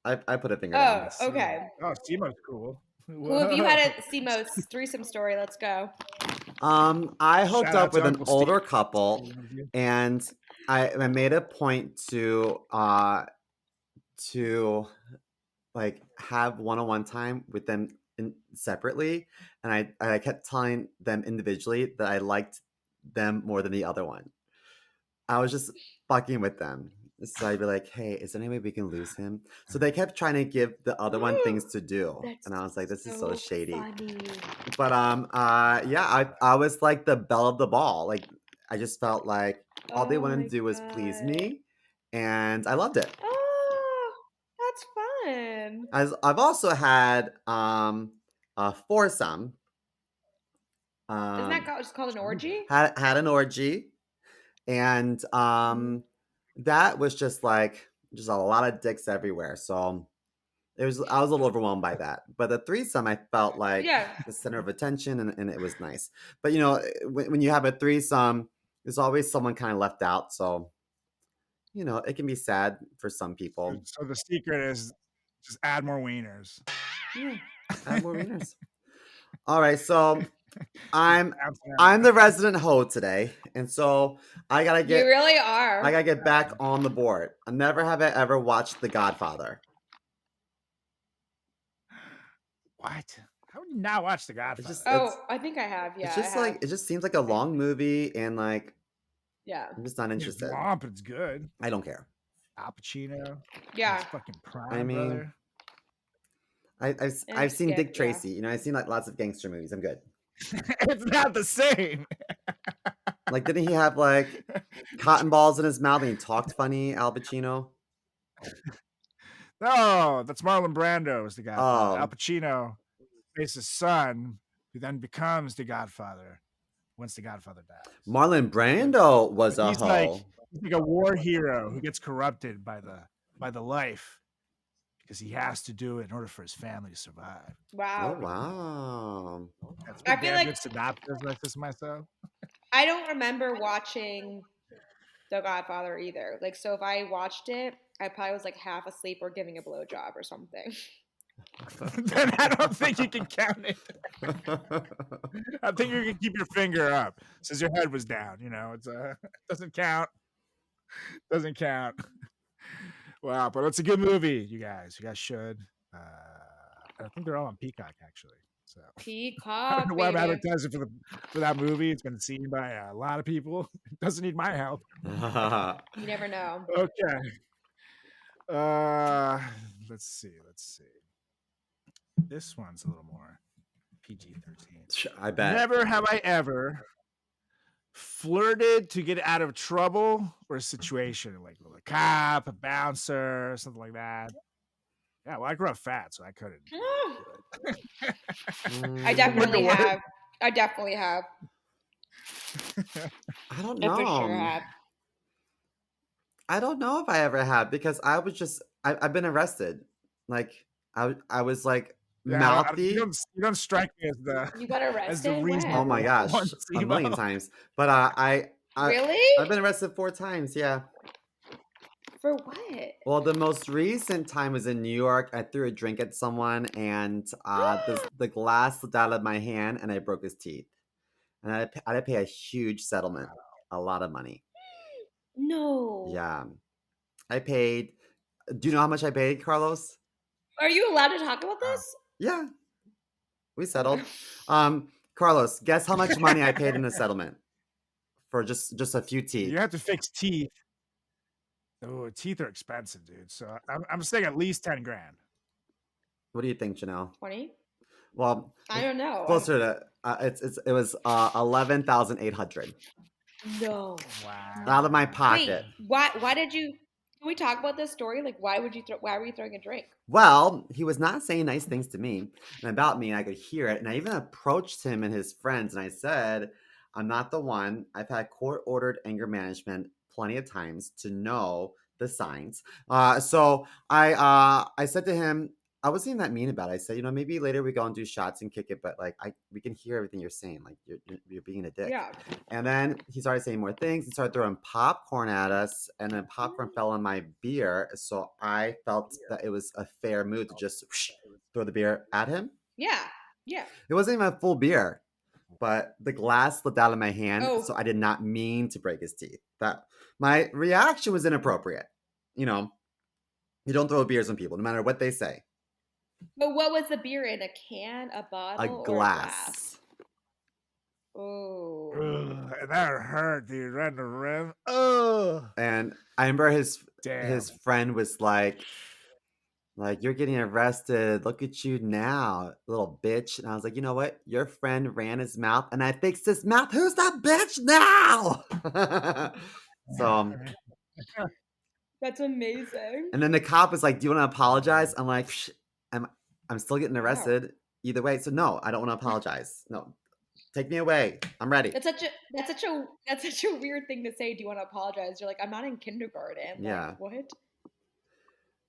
I put a finger down. Oh, okay. Oh, Simo's cool. Who have you had a Simo's threesome story? Let's go. I hooked Shout up out to with an Uncle Steve. older couple, and I made a point to like have one-on-one time with them separately, and I kept telling them individually that I liked them more than the other one. I was just fucking with them. So I'd be like, hey, is there any way we can lose him? So they kept trying to give the other one things to do. That's And I was like, this is so shady. funny. But yeah, I was like the belle of the ball. Like I just felt like all they Oh wanted my to do was please God. me, and I loved it. Oh, that's fun. I've also had a foursome. Isn't that just called an orgy? Had an orgy, and that was just like just a lot of dicks everywhere. So I was a little overwhelmed by that. But the threesome, I felt like Yeah. the center of attention, and it was nice. But you know, when you have a threesome, there's always someone kind of left out. So you know, it can be sad for some people. So the secret is just add more wieners. Yeah, add more wieners. All right, so I'm the resident hoe today, and so I gotta You get really are. I gotta get back on the board. Never have I ever watched The Godfather. What? How would you not watch The Godfather? just- Oh, I think I have. Yeah. It's just I have. like it just seems like a long movie, and like Yeah. I'm just not It's interested. long, but it's good. I don't care. Al Pacino. Yeah. It's fucking prime, I mean, brother. I've seen Skip, Dick yeah. Tracy. You know, I've seen like lots of gangster movies. I'm good. It's not the same. Like, didn't he have like cotton balls in his mouth and he talked funny, Al Pacino? No, that's Marlon Brando is the Godfather. Oh. Al Pacino is his son, who then becomes the Godfather once the Godfather dies. Marlon Brando was a He's hoe. like a war hero who gets corrupted by the life because he has to do it in order for his family to survive. Wow. Oh wow. That's I feel like- good synopsis like this myself. I don't remember watching The Godfather either. Like, so if I watched it, I probably was like half asleep or giving a blowjob or something. Then I don't think you can count it. I think you can keep your finger up since your head was down. You know, it's doesn't count. Doesn't count. Wow, but it's a good movie, you guys. You guys should. I think they're all on Peacock actually. So I Peacock, don't know why I'm baby. advertising for that movie. It's been seen by a lot of people. It doesn't need my help. You never know. Okay. Let's see. This one's a little more PG-13. I bet. Never have I ever flirted to get out of trouble or a situation like with a cop, a bouncer, something like that. Yeah, well, I grew up fat, so I couldn't. I definitely Wonder what- have. I definitely have. I don't I know. for sure have. I don't know if I ever have because I was just I've been arrested. Like I was like Yeah, mouthy. you don't strike me as the You got as arrested? the reason. When? Oh my gosh, One a million Simo. times. But I Really? I've been arrested 4 times. Yeah. For what? Well, the most recent time was in New York. I threw a drink at someone, and the glass slipped out of my hand, and I broke his teeth. And I had to pay a huge settlement, a lot of money. No. Yeah, I paid. Do you know how much I paid, Carlos? Are you allowed to talk about this? Yeah, we settled. Carlos, guess how much money I paid in a settlement for just a few teeth? You have to fix teeth. Oh, teeth are expensive, dude. So I'm saying at least 10 grand. What do you think, Janelle? 20? Well, I don't know. Closer to it was 11,800 Wow. out of my pocket. Wait, why did you? Can we talk about this story? Like, why were you throwing a drink? Well, he was not saying nice things to me and about me, and I could hear it. And I even approached him and his friends, and I said, "I'm not the one. I've had court-ordered anger management plenty of times to know the signs." So I said to him, I wasn't even that mean about it. I said, maybe later we go and do shots and kick it, but like we can hear everything you're saying. Like you're being a dick. Yeah. And then he started saying more things. He started throwing popcorn at us, and then popcorn fell on my beer. So I felt that it was a fair move to just throw the beer at him. Yeah. It wasn't even a full beer, but the glass slipped out of my hand, Oh. so I did not mean to break his teeth. That my reaction was inappropriate. You don't throw beers on people, no matter what they say. But what was the beer in? A can, a bottle, A glass. Oh. Ugh, that hurt, dude. Right in the rim. Oh. And I remember his Damn. friend was like, you're getting arrested. Look at you now, little bitch. And I was like, you know what? Your friend ran his mouth, and I fixed his mouth. Who's that bitch now? So. That's amazing. And then the cop was like, do you want to apologize? I'm like, I'm still getting arrested either way. So no, I don't want to apologize. No, take me away. I'm ready. That's such a weird thing to say. Do you want to apologize? You're like, I'm not in kindergarten. Yeah. Like, what?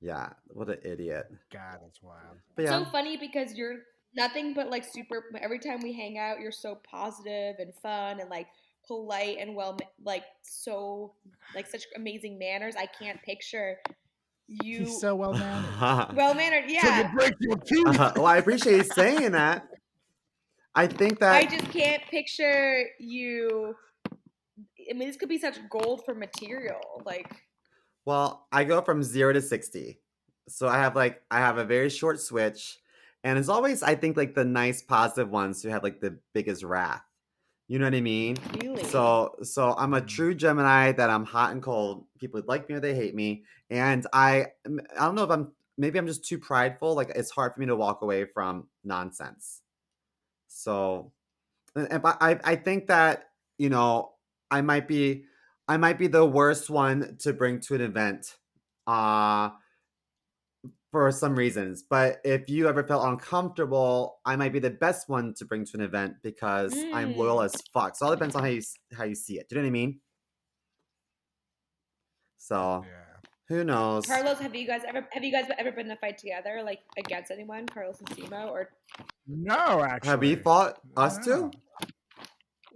Yeah. What an idiot. God, that's wild. But yeah. So funny because you're nothing but like super. Every time we hang out, you're so positive and fun and like polite and like so like such amazing manners. I can't picture you. He's so well mannered. Well mannered, yeah. break your teeth. Well, I appreciate you saying that. I think that I just can't picture you. I mean, this could be such gold for material. Like, well, I go from 0 to 60. So I have a very short switch, and it's always, I think, like the nice positive ones who have like the biggest wrath. You know what I mean? really? So I'm a true Gemini that I'm hot and cold. People like me or they hate me. And I don't know if maybe I'm just too prideful. Like it's hard for me to walk away from nonsense. So, and I think that, I might be the worst one to bring to an event, for some reasons. But if you ever felt uncomfortable, I might be the best one to bring to an event because I'm loyal as fuck. So it all depends on how you see it. Do you know what I mean? So who knows? Carlos, have you guys ever been in a fight together, like against anyone? Carlos and Simo, or No, actually. Have we fought us two?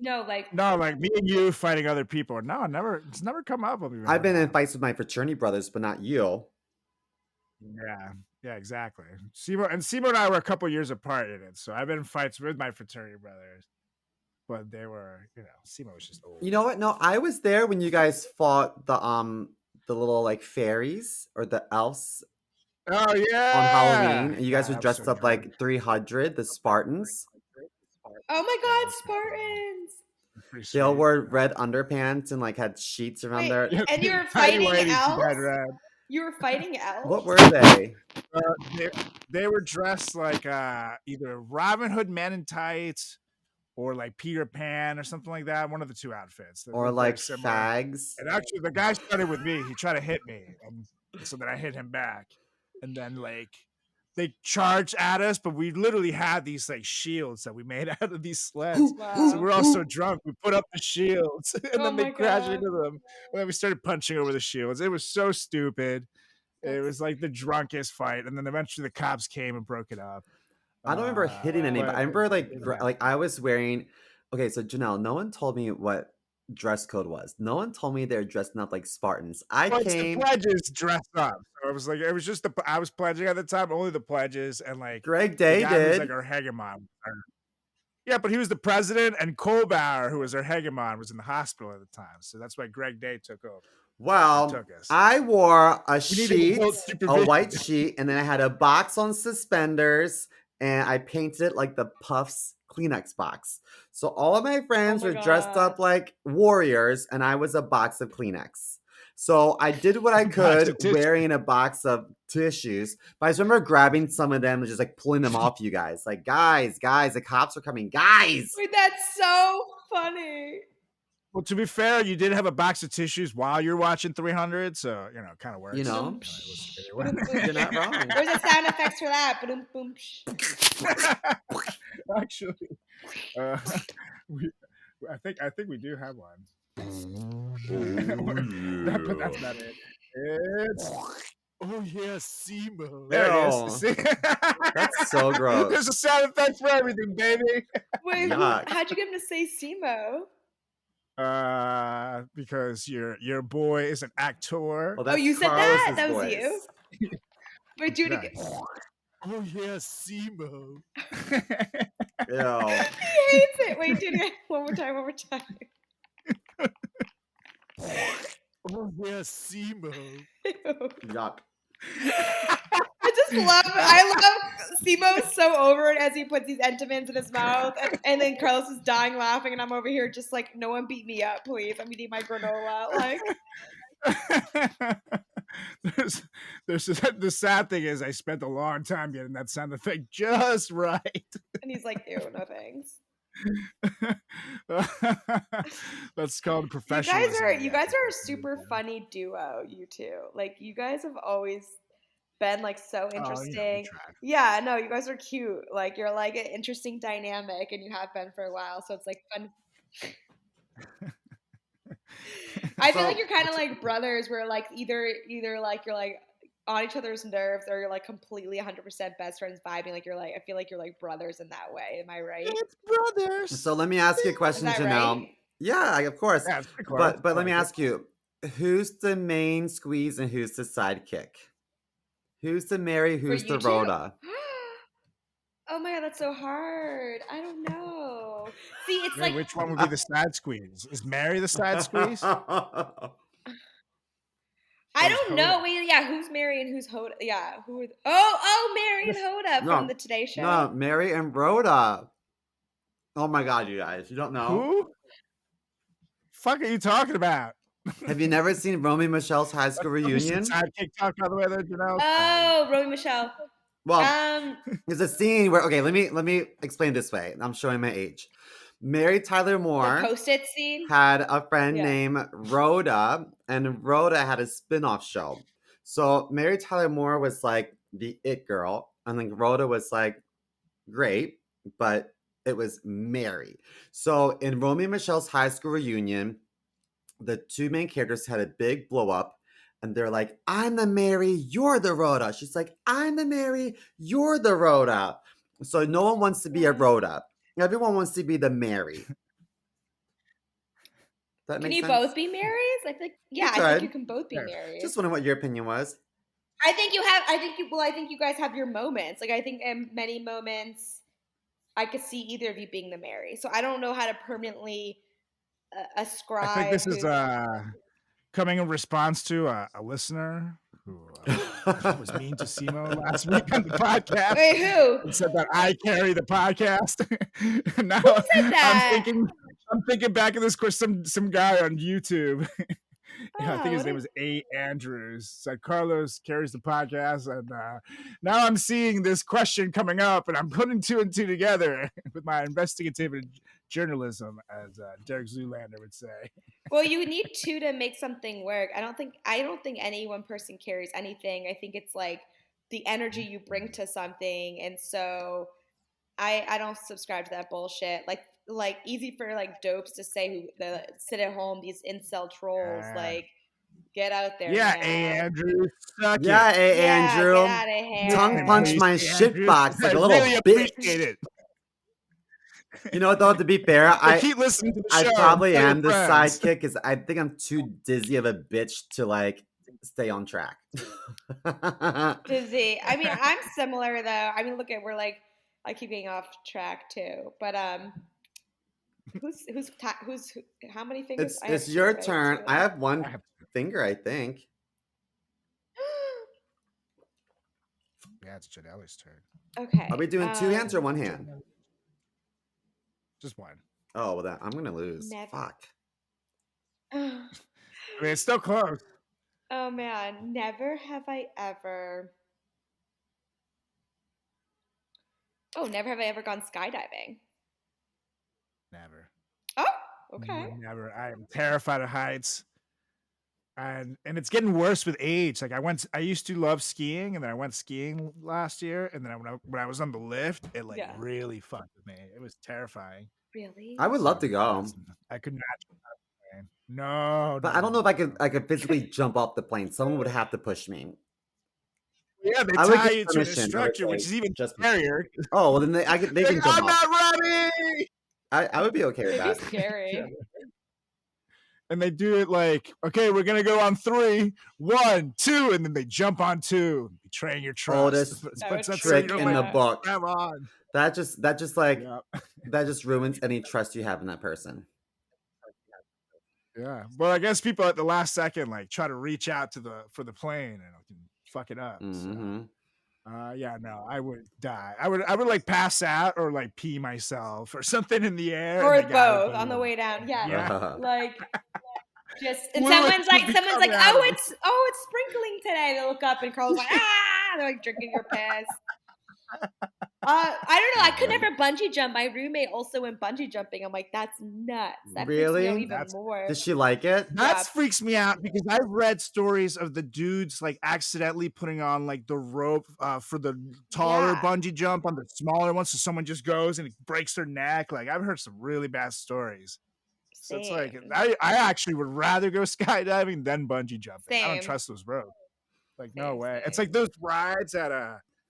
no? Like me and you fighting other people. No, never. It's never come up. I've been in fights with my fraternity brothers, but not you. Yeah, exactly. Simo and I were a couple years apart in it, so I've been in fights with my fraternity brothers, but they were, Simo was just old. You know what? No, I was there when you guys fought the little like fairies or the elves. Oh yeah, on Halloween, and you guys were dressed up like 300, the Spartans. oh my God, Spartans! They all wore red underpants and like had sheets around their. And you were fighting elves. You were fighting elves. What were they? They were dressed like either Robin Hood Men in Tights or like Peter Pan or something like that. One of the two outfits. Or like fags. And actually, the guy started with me. He tried to hit me, and so then I hit him back. And then like they charged at us, but we literally had these like shields that we made out of these sleds. Wow. So we're all so drunk, we put up the shields, and then they crashed into them. And then we started punching over the shields. It was so stupid. It was like the drunkest fight, and then eventually the cops came and broke it up. I don't remember hitting anybody. I remember like I was wearing. Okay, so Janelle, no one told me what dress code was. No one told me they're dressing up like Spartans. I Well, it's the came. pledges dressed up. So it was just I was pledging at the time, only the pledges, and like Greg the Day guy who was did. like our hegemon. Yeah, but he was the president, and Colbauer, who was our hegemon, was in the hospital at the time. So that's why Greg Day took over. Well, took us. I wore a We needed sheet, adult a supervision. white sheet, and then I had a box on suspenders, and I painted it like the Puffs Kleenex box. So all of my friends my were dressed God. up like warriors, and I was a box of Kleenex. So I did what I Box could of tissue. wearing a box of tissues. But I just remember grabbing some of them and just like pulling them off you guys. Like, guys, the cops are coming. Guys! Wait, that's so funny. Well, to be fair, you did have a box of tissues while you're watching 300, so you know, it kind of works. You know? You're not wrong. Where's the sound effects for that? Boom, boom. Actually, I think we do have one. But that's not it. It's oh yeah, Simo. There it Ew. is. See? That's so gross. There's a sound effect for everything, baby. Wait, Yuck. how'd you get him to say Simo? Because your boy is an actor. Well, Oh, that's you said Carlos's that? That was voice. you? Wait, do it again. Oh yeah, Simo. Ew. He hates it. Wait, do it again. One more time. Oh yeah, Simo. Yuck. I just love Simo's so over it as he puts these Entenmann's in his mouth, and then Carlos is dying laughing, and I'm over here just like, no one beat me up, please. I'm eating my granola. Like, the sad thing is I spent a long time getting that sound effect just right. and he's like, ew, no thanks. That's called You professionalism. guys are a super funny duo, you two. Like, you guys have always been like so interesting. Yeah, no, you guys are cute. Like, you're like an interesting dynamic, and you have been for a while, so it's like fun. I feel like you're kind of like brothers, where like either like you're like on each other's nerves, or you're like completely 100% best friends vibing. Like, you're like, I feel like you're like brothers in that way. Am I right? It's brothers. So let me ask you a Is question, that Janelle. right? Yeah, of course. Yeah, it's pretty close. But let me ask you, who's the main squeeze and who's the sidekick? Who's the Mary? Who's For the you two? Rhoda? Oh my god, that's so hard. I don't know. See, it's like Which one would be the side squeeze? Is Mary the side squeeze? I don't know. Wait, yeah, who's Mary and who's Hoda? Yeah, who are? Oh, Mary and Hoda from the Today Show. No, Mary and Rhoda. Oh my god, you guys, you don't know? Who? Fuck are you talking about? Have you never seen Romy Michelle's high school reunion? Sidekick talk by the way there, Janelle. Oh, Romy Michelle. Well, there's a scene where let me explain this way. I'm showing my age. Mary Tyler Moore the Post-it scene had a friend named Rhoda, and Rhoda had a spin-off show. So Mary Tyler Moore was like the it girl, and then Rhoda was like great, but it was Mary. So in Romy and Michelle's high school reunion, the two main characters had a big blow up, and they're like, I'm the Mary, you're the Rhoda. She's like, I'm the Mary, you're the Rhoda. So no one wants to be a Rhoda. Everyone wants to be the Mary. That Can makes you sense? both be Marys? I think I think you can both be Marys. Just wondering what your opinion was. I think you guys have your moments. Like, I think in many moments I could see either of you being the Mary. So I don't know how to permanently ascribe. I think this is coming in response to a listener who was mean to Simo last week on the podcast. Wait, who? And said that I carry the podcast. And now Who said that? I'm thinking back at this course, some guy on YouTube. I think his Oh, name was A. Andrews. Said Carlos carries the podcast, and now I'm seeing this question coming up, and I'm putting two and two together with my investigative journalism, as Derek Zoolander would say. Well, you need two to make something work. I don't think any one person carries anything. I think it's like the energy you bring to something, and so I don't subscribe to that bullshit. Like easy for like dopes to say who sit at home, these incel trolls, like get out there. Yeah, man. A. Andrews. Suck Yeah, it. A. Andrew. Get out of here. Tongue punch my A. shit Andrews. box like I a little really bitch. appreciate it. You know what, though, to be fair, I keep listening to the show. I probably Tell your am the friends. sidekick because I think I'm too dizzy of a bitch to like stay on track. Dizzy. I mean, I'm similar though. I mean, look at I keep getting off track too. But how many fingers? I have It's two, your right? turn. Two. I have one finger, I think. Yeah, it's Janelle's turn. Okay. Are we doing two hands or one hand? Just one. Oh, well, then I'm gonna lose. Never. Fuck. I mean, it's still close. Oh man, never have I ever. Oh, never have I ever gone skydiving. Never. Oh, okay. Never. I am terrified of heights. And it's getting worse with age. Like I used to love skiing, and then I went skiing last year, and then when I was on the lift, it really fucked with me. It was terrifying. Really? I would love to go. I could not. No, but I don't know if I could physically jump off the plane. Someone would have to push me. Yeah, they tie you to an instructor, which is even scarier. Oh, well, then they can jump off. I'm not ready. I would be okay with that. It'd be scary. And they do it like, okay, we're gonna go on 3, 1, 2, and then they jump on 2, betraying your trust. Oh, this trick in the book. Come on. That just ruins any trust you have in that person. Yeah. Well, I guess people at the last second like try to reach out for the plane and fuck it up. Mm-hmm. So, yeah, no, I would die. I would like pass out or like pee myself or something in the air. Or both on the way down. Yeah. Like just and someone's like, oh, it's sprinkling today. They look up and Carl's like, they're like drinking your piss. I don't know. I could never bungee jump. My roommate also went bungee jumping. I'm like, that's nuts. That really? Freaks me out even more. Does she like it? That freaks me out because I've read stories of the dudes like accidentally putting on like the rope for the taller bungee jump on the smaller one, so someone just goes and it breaks their neck. Like I've heard some really bad stories. So it's like I actually would rather go skydiving than bungee jumping. Same. I don't trust those ropes. Like no way. It's like those rides at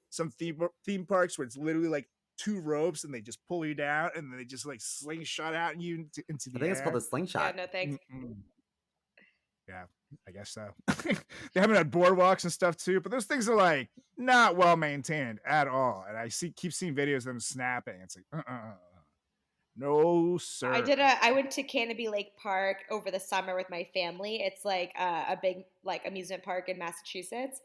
some theme parks where it's literally like 2 ropes and they just pull you down and then they just like slingshot out and you into the air. I think it's called a slingshot. Yeah, no thanks. Yeah, I guess so. They have it at boardwalks and stuff too, but those things are like not well maintained at all. And I keep seeing videos of them snapping. It's like, no, sir. I went to Canopy Lake Park over the summer with my family. It's like a big like amusement park in Massachusetts.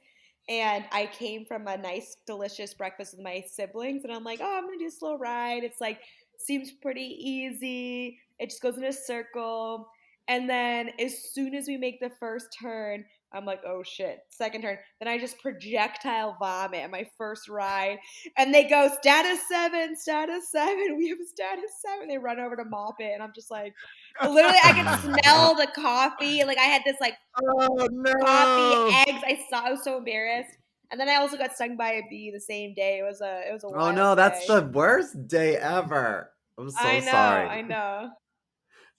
And I came from a nice, delicious breakfast with my siblings. And I'm like, oh, I'm going to do a slow ride. It's like, seems pretty easy. It just goes in a circle. And then as soon as we make the first turn, I'm like, oh shit, second turn. Then I just projectile vomit at my first ride. And they go, status 7. We have a status 7. They run over to mop it. And I'm just like, literally, I could smell the coffee. Like I had this like coffee, eggs. I was so embarrassed. And then I also got stung by a bee the same day. It was a wild no, day. that's the worst day ever. I'm so sorry. I know.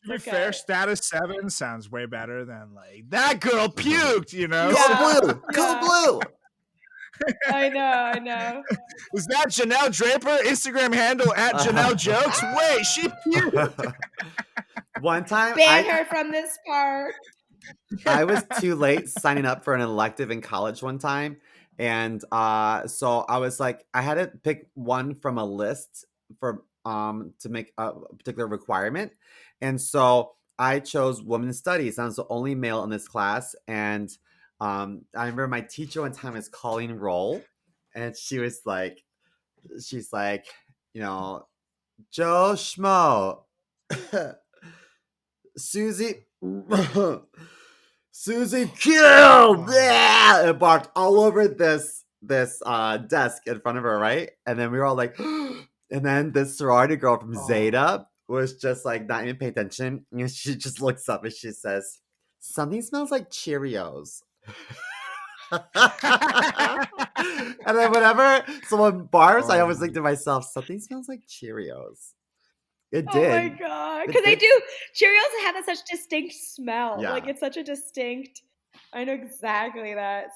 To be fair, status 7 sounds way better than like that girl puked, you know? Go blue. I know. Was that Janelle Draper? Instagram handle at Janelle Jokes? Wait, she puked. One time ban her from this park. I was too late signing up for an elective in college one time. And so I was like, I had to pick one from a list for to make a particular requirement. And so I chose women's studies. I was the only male in this class. And I remember my teacher one time was calling roll. And she's like, you know, Joe Schmo, Susie killed, and barked all over this desk in front of her, right? And then we were all like, and then this sorority girl from Zeta was just like not even paying attention, and she just looks up and she says, "Something smells like Cheerios." And then whenever someone barks, I always think to myself, "Something smells like Cheerios." It did. Oh my god! Because they do. Cheerios have such distinct smell. Yeah. Like it's such a distinct. I know exactly that.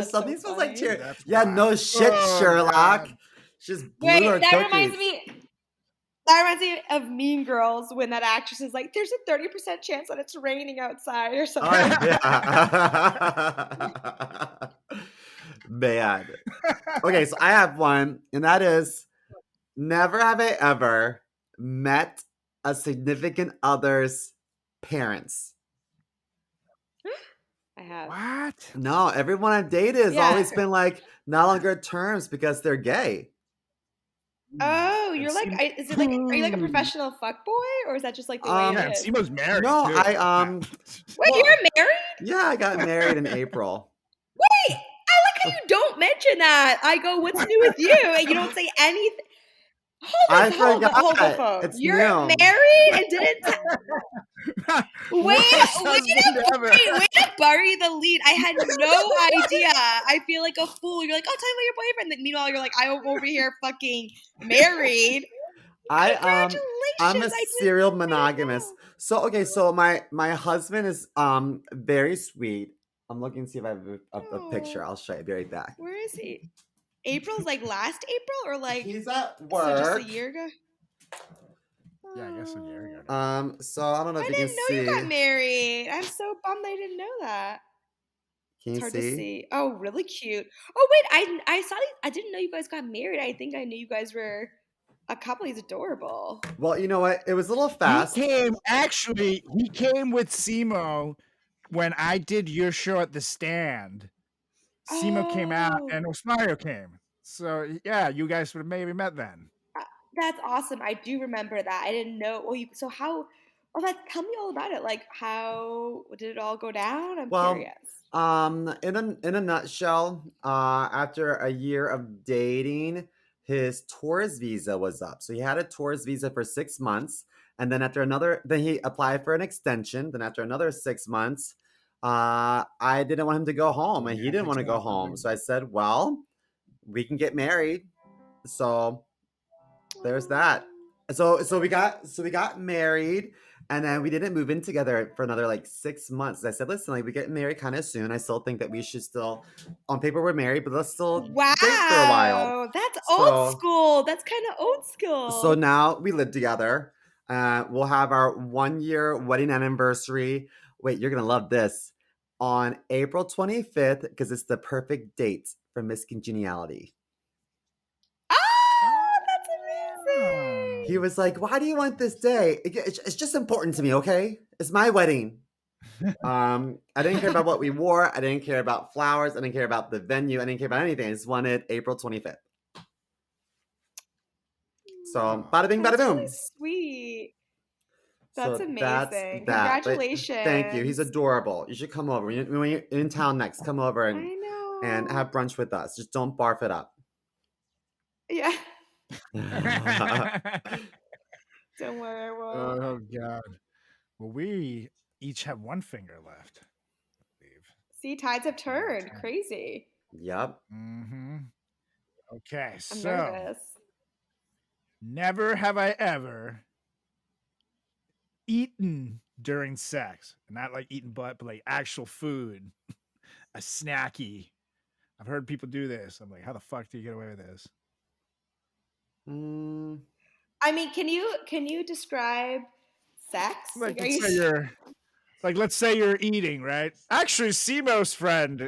Something so smells like Cheerios. That's Yeah, wild. no shit, Sherlock. God. She's blew her that cookies. reminds me. That reminds me of Mean Girls when that actress is like, "There's a 30% chance that it's raining outside" or something. Oh, yeah. Man. Okay, so I have one, and that is never have I ever met a significant other's parents. I have. What? No, everyone I've dated has always been like not on good terms because they're gay. Oh, you're like, is it like, are you like a professional fuckboy, or is that just like the way it Yeah, is? Simo's married. No, too. Wait, well, you're married? Yeah, I got married in April. Wait, I like how you don't mention that. I go, what's new with you? And you don't say anything. Hold the phone. It's You're new. married and didn't. Way to bury the lead. I had no idea. I feel like a fool. You're like, oh, tell me about your boyfriend. Then meanwhile, you're like, I'm over here fucking married. Congratulations. I'm a serial monogamous. So my husband is very sweet. I'm looking to see if I have a picture. I'll show you. I'll be right back. Where is he? April's like last April or like he's at work. So just a year ago? Yeah, I guess a year ago. So I don't know if you can see. I didn't know you got married. I'm so bummed I didn't know that. Can you it's hard see? to see. Oh, really cute. Oh wait, I saw these. I didn't know you guys got married. I think I knew you guys were a couple. He's adorable. Well, you know what? It was a little fast. He came with Simo when I did your show at the Stand. Simo came out and Osmario came. So yeah, you guys would have maybe met then. That's awesome. I do remember that. I didn't know. Well, so how? Well, tell me all about it. Like, how did it all go down? I'm curious. In a nutshell, after a year of dating, his tourist visa was up. So he had a tourist visa for 6 months, and then then he applied for an extension. Then after another 6 months, I didn't want him to go home, and he didn't want to go home. So I said, well, we can get married. So there's that. So we got married, and then we didn't move in together for another like 6 months. I said, listen, like we get married kind of soon. I still think that we should still, on paper we're married, but let's still date for a while. That's old school. That's kind of old school. So now we live together. We'll have our 1 year wedding anniversary. Wait, you're gonna love this. On April 25th, because it's the perfect date for Miss Congeniality. He was like, why do you want this day? It's just important to me, okay? It's my wedding. I didn't care about what we wore. I didn't care about flowers. I didn't care about the venue. I didn't care about anything. I just wanted April 25th. So, bada bing, bada boom. Really sweet. That's amazing. That. Congratulations. Thank you. He's adorable. You should come over. When you're in town next, come over and have brunch with us. Just don't barf it up. Yeah. Don't worry, I won't. Oh God. Well, we each have one finger left. See, tides have turned. Crazy. Yep. Mm-hmm. Okay, I'm nervous. Never have I ever eaten during sex. Not like eating butt, but like actual food. A snacky. I've heard people do this. I'm like, how the fuck do you get away with this? I mean, can you describe sex? Let's say you're eating, right? Actually, Simo's friend,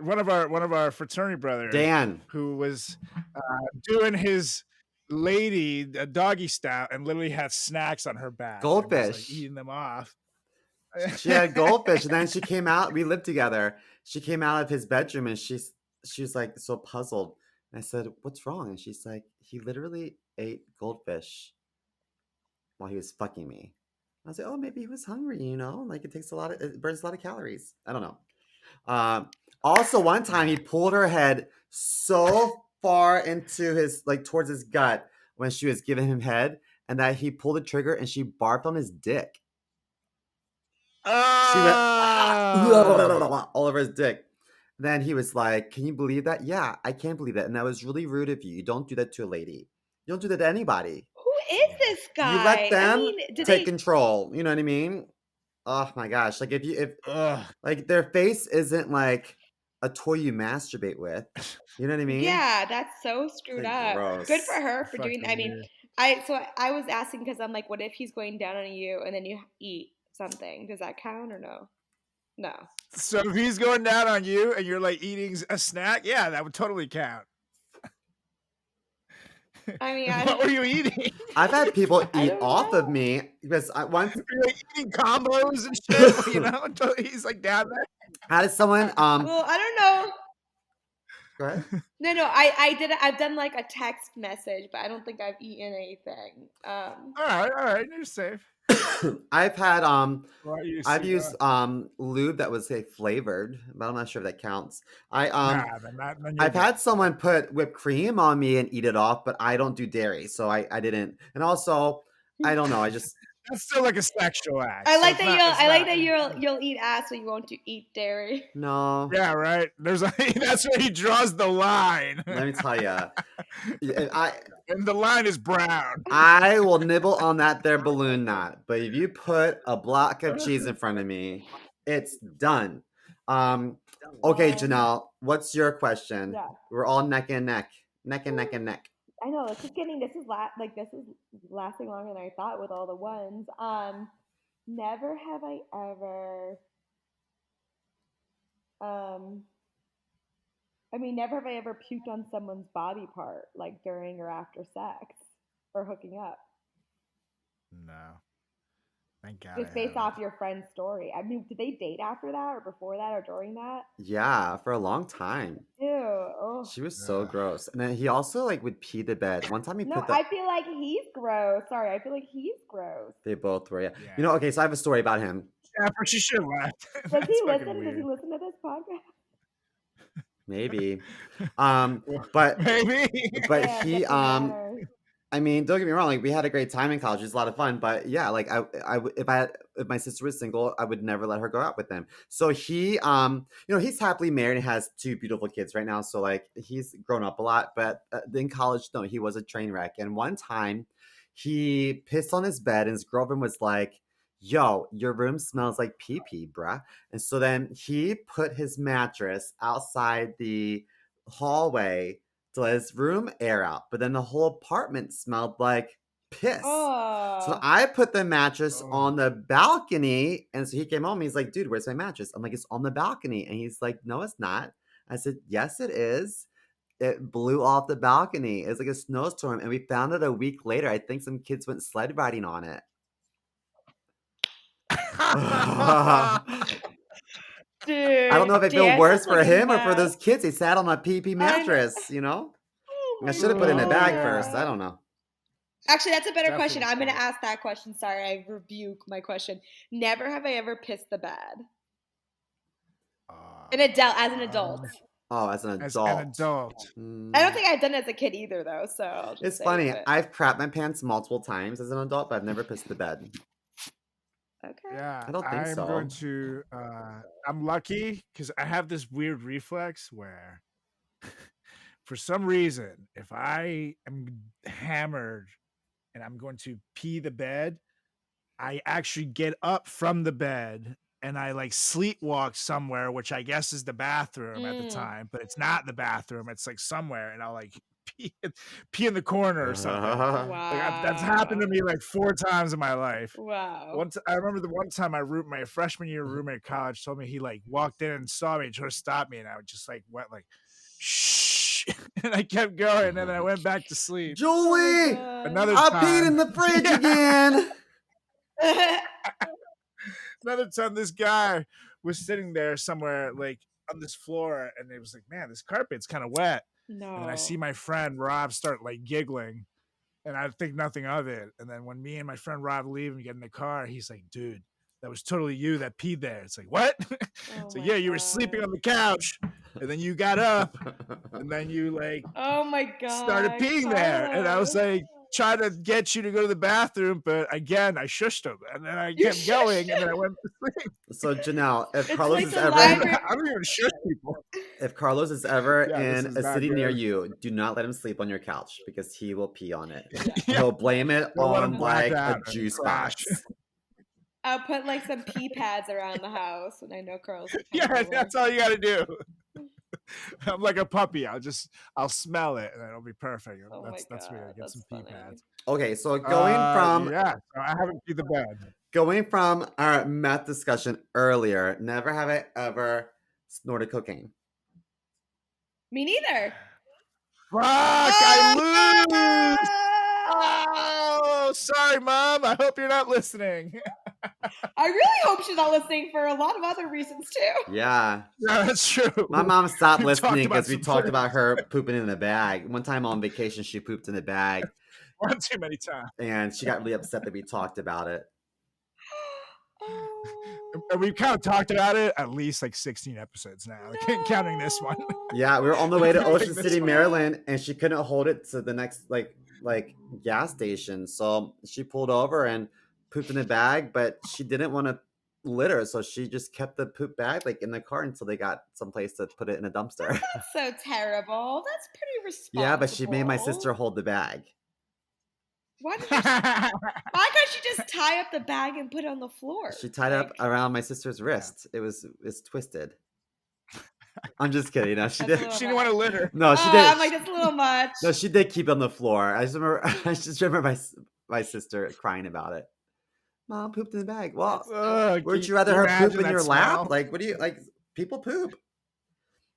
one of our fraternity brothers, Dan, who was doing his lady doggy style and literally had snacks on her back. Goldfish, was, like, eating them off. She had goldfish, and then she came out. We lived together. She came out of his bedroom, and she was like so puzzled. And I said, "What's wrong?" And she's like, "He literally ate goldfish while he was fucking me." I was like, "Oh, maybe he was hungry, you know? Like it burns a lot of calories. I don't know." Also, one time he pulled her head so far into his towards his gut when she was giving him head, and that he pulled the trigger and she barfed on his dick. She went all over his dick. Then he was like, "Can you believe that?" "Yeah, I can't believe that. And that was really rude of you. You don't do that to a lady. You don't do that to anybody. Who is this guy? You let them take control." You know what I mean? Oh my gosh. Like like their face isn't like a toy you masturbate with. You know what I mean? Yeah, that's so screwed up. Gross. Good for her for doing that. I mean, I was asking because I'm like, what if he's going down on you and then you eat something? Does that count or no? No. So if he's going down on you and you're like eating a snack, yeah, that would totally count. I mean, what were you eating? I've had people eat don't off know. of me because once You're like eating combos and shit, you know, until he's like down there. I had someone. Well, I don't know. Go ahead. No, I did. I've done like a text message, but I don't think I've eaten anything. All right, you're safe. I've had I've see, used lube that was say flavored, but I'm not sure if that counts. then you're I've good. had someone put whipped cream on me and eat it off, but I don't do dairy, so I didn't. And also, I don't know. I just That's still like a sexual act. I so like it's that not- you'll. it's I like not- that you'll eat ass, but you won't eat dairy. no. Yeah, right. There's that's where he draws the line. Let me tell you, And the line is brown. I will nibble on that there balloon knot, but if you put a block of cheese in front of me, it's done. Okay, Janelle, what's your question? Yeah. We're all neck and neck. I know this is lasting longer than I thought with all the ones. Never have I ever. Never have I ever puked on someone's body part, like during or after sex or hooking up. No. Thank God. Just based off your friend's story. I mean, did they date after that or before that or during that? Yeah, for a long time. Ew. Oh. She was so gross. And then he also like would pee the bed. One time he No, put the I feel like he's gross. Sorry, I feel like he's gross. They both were, yeah. Yeah. You know, okay, so I have a story about him. Yeah, but she should have left. Does That's he fucking listen? Does he weird. listen to this podcast? Maybe. But Maybe. but Yeah, he doesn't matter. I mean, don't get me wrong, like we had a great time in college. It was a lot of fun, but yeah, like if my sister was single, I would never let her go out with him. So he he's happily married and has 2 beautiful kids right now. So like he's grown up a lot, but in college, no, he was a train wreck. And one time he pissed on his bed and his girlfriend was like, "Yo, your room smells like pee-pee, bruh." And so then he put his mattress outside the hallway to let his room air out, but then the whole apartment smelled like piss. So Oh. I put the mattress on the balcony, and so he came home. He's like, "Dude, where's my mattress?" I'm like, "It's on the balcony," and he's like, "No, it's not." I said, "Yes, it is. It blew off the balcony. It's like a snowstorm, and we found it a week later. I think some kids went sled riding on it." Dude, I don't know if I feel Dan worse sounds for like a him or for mess. those kids. They sat on a pee-pee mattress, you know? Oh I my should have put it in a bag God. first. I don't know. Actually, that's a better question. I'm Definitely. going to ask that question. Sorry, I rebuke my question. Never have I ever pissed the bed. As an adult. Oh, as an As adult. an adult. I don't think I've done it as a kid either, though. So I'll just It's say funny. it. I've crapped my pants multiple times as an adult, but I've never pissed the bed. Okay. Yeah, I don't think I'm so. going to. I'm lucky because I have this weird reflex where, for some reason, if I am hammered and I'm going to pee the bed, I actually get up from the bed and I like sleepwalk somewhere, which I guess is the bathroom at the time, but it's not the bathroom. It's like somewhere, and I'll like pee in the corner or something. Wow. Like, that's happened to me like 4 times in my life. Wow. I remember the one time my freshman year roommate at college told me he like walked in and saw me and tried to stop me, and I just like went like shh, and I kept going, and then I went back to sleep. Julie! Another I time, peed in the fridge Yeah. again. Another time, this guy was sitting there somewhere like on this floor, and it was like, man, this carpet's kind of wet. No. And then I see my friend Rob start like giggling, and I think nothing of it. And then when me and my friend Rob leave and get in the car, he's like, dude, that was totally you that peed there. It's like, what? It's like, my yeah, you were sleeping on the couch, and then you got up, and then you like Oh my God. started peeing there. And I was Carlos. like, trying to get you to go to the bathroom, but again, I shushed him, and then I You kept going, shushed and then I went to sleep. So Janelle, if It's Carlos like is the ever library- I don't even shush people. if Carlos is ever Yeah, this in is a not city near good. you, do not let him sleep on your couch because he will pee on it. Yeah. He'll blame it Don't let him on black like out a and juice crash. box. I'll put like some pee pads around the house when I know Carlos. will come Yeah, over. that's all you got to do. I'm like a puppy. I'll smell it, and it'll be perfect. Oh That's my where I God, get some pee that's funny. pads. Okay, so going so I haven't peed the bed. from our meth discussion earlier, never have I ever snorted cocaine. Me neither. Fuck, I lose. Oh, sorry, Mom. I hope you're not listening. I really hope she's not listening for a lot of other reasons too. Yeah. Yeah, that's true. My mom stopped We've talked listening about because we some talked pretty- about her pooping in a bag. One time on vacation, she pooped in a bag, One too many times. and she got really upset that we talked about it. And we've kind of talked about it at least like 16 episodes now, counting this one. Yeah, we were on the way to Ocean This City, one. Maryland, and she couldn't hold it to the next like gas station. So she pulled over and pooped in a bag, but she didn't want to litter, so she just kept the poop bag like in the car until they got someplace to put it in a dumpster. That's so terrible. That's pretty responsible. Yeah, but she made my sister hold the bag. Why can't she just tie up the bag and put it on the floor? She tied it up around my sister's wrist. It's twisted. I'm just kidding. No, she did. She didn't want to litter. No, she did. I'm like, that's a little much. No, she did keep it on the floor. I just remember my sister crying about it. Mom pooped in the bag. Well, would you rather her poop in your lap? Like, what do you like? People poop.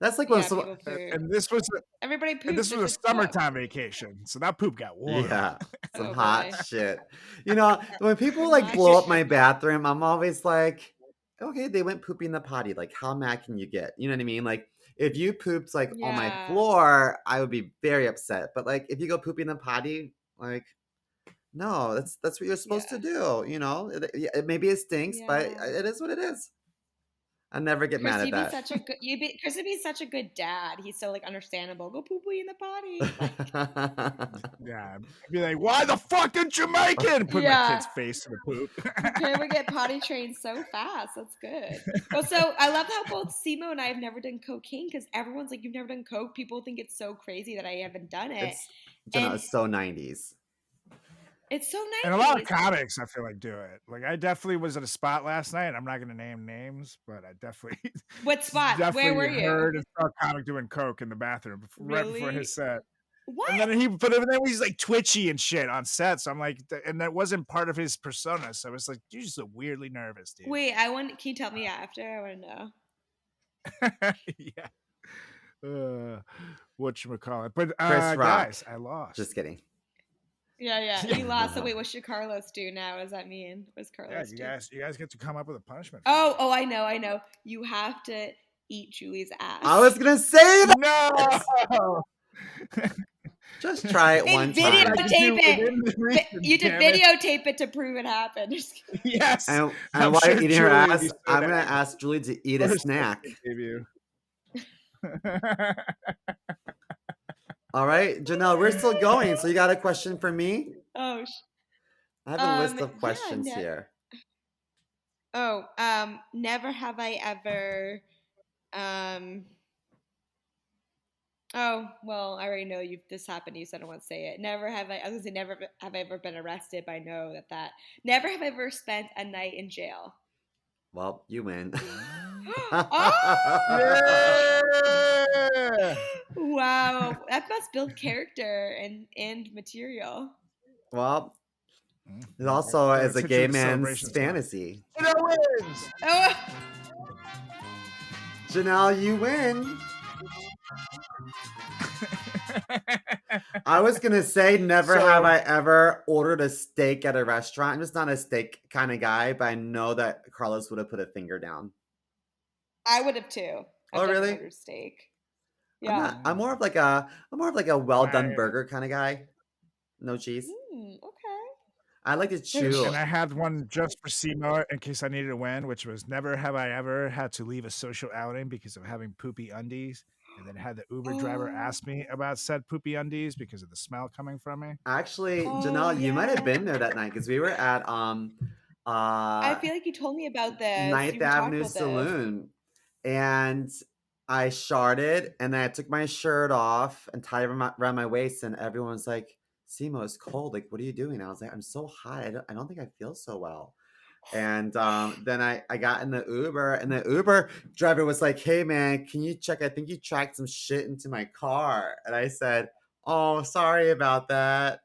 That's like when someone. And this was everybody poops. And this was a summertime vacation, so that poop got warm. Yeah, some hot shit. You know, when people like blow up my bathroom, I'm always like, okay, they went pooping in the potty. Like, how mad can you get? You know what I mean? Like, if you pooped like on my floor, I would be very upset. But like, if you go pooping in the potty, like, no, that's what you're supposed to do. You know, maybe it stinks, but it is what it is. I never get mad at that. Chris would be such a good dad. He's so like understandable. Go poo poo in the potty. Yeah, I'd be like, why the fuck didn't you make it? Put my kid's face in the poop. Okay, we get potty trained so fast. That's good. Well, so I love how both Simo and I have never done cocaine because everyone's like, you've never done coke. People think it's so crazy that I haven't done it. It's so 90s. It's so nice. And a lot of comics, I feel like, do it. Like, I definitely was at a spot last night. I'm not going to name names, but I definitely. What spot? Where were you? Heard and saw a comic doing coke in the bathroom right before his set. What? And then he's like twitchy and shit on set. So I'm like, and that wasn't part of his persona. So I was like, you're just so weirdly nervous, dude. Wait, can you tell me after? I want to know. Yeah. Whatchamacallit. But Chris Rock. guys, I lost. Just kidding. Yeah, you lost. So wait, what should Carlos do now? What does that mean? What's Carlos do? You guys get to come up with a punishment. Oh, I know. You have to eat Julie's ass. I was gonna say that. No. Just try it one time. Videotape it. You have to videotape it to prove it happened. Yes. And while you're eating her ass, I'm gonna ask Julie to eat a snack. All right, Janelle, we're still going. So you got a question for me? Oh, I have a list of questions here. Oh, never have I ever. Oh, well, I already know this happened. You said I won't say it. Never have I. I was gonna say never have I ever been arrested, but I know that. Never have I ever spent a night in jail. Well, you win. Yeah! Wow, that must build character and material. Well, it also is a gay man's fantasy. Oh. Janelle, you win. I was gonna say never have I ever ordered a steak at a restaurant. I'm just not a steak kind of guy, but I know that Carlos would have put a finger down. I would have too. Oh, really? Ordered steak. Yeah. I'm more of like a well done burger kind of guy. No cheese. Okay. I like to chew. And I had one just for Simo in case I needed a win, which was never have I ever had to leave a social outing because of having poopy undies. And then had the Uber driver ask me about said poopy undies because of the smell coming from me. Actually, Janelle, you might have been there that night because we were at I feel like you told me about this. 9th Avenue Saloon. And I sharted and then I took my shirt off and tied it around my waist, and everyone's like, Simo, it's cold. Like, what are you doing? I was like, I'm so hot. I don't think I feel so well. And then I got in the Uber, and the Uber driver was like, hey, man, can you check? I think you tracked some shit into my car. And I said, oh, sorry about that.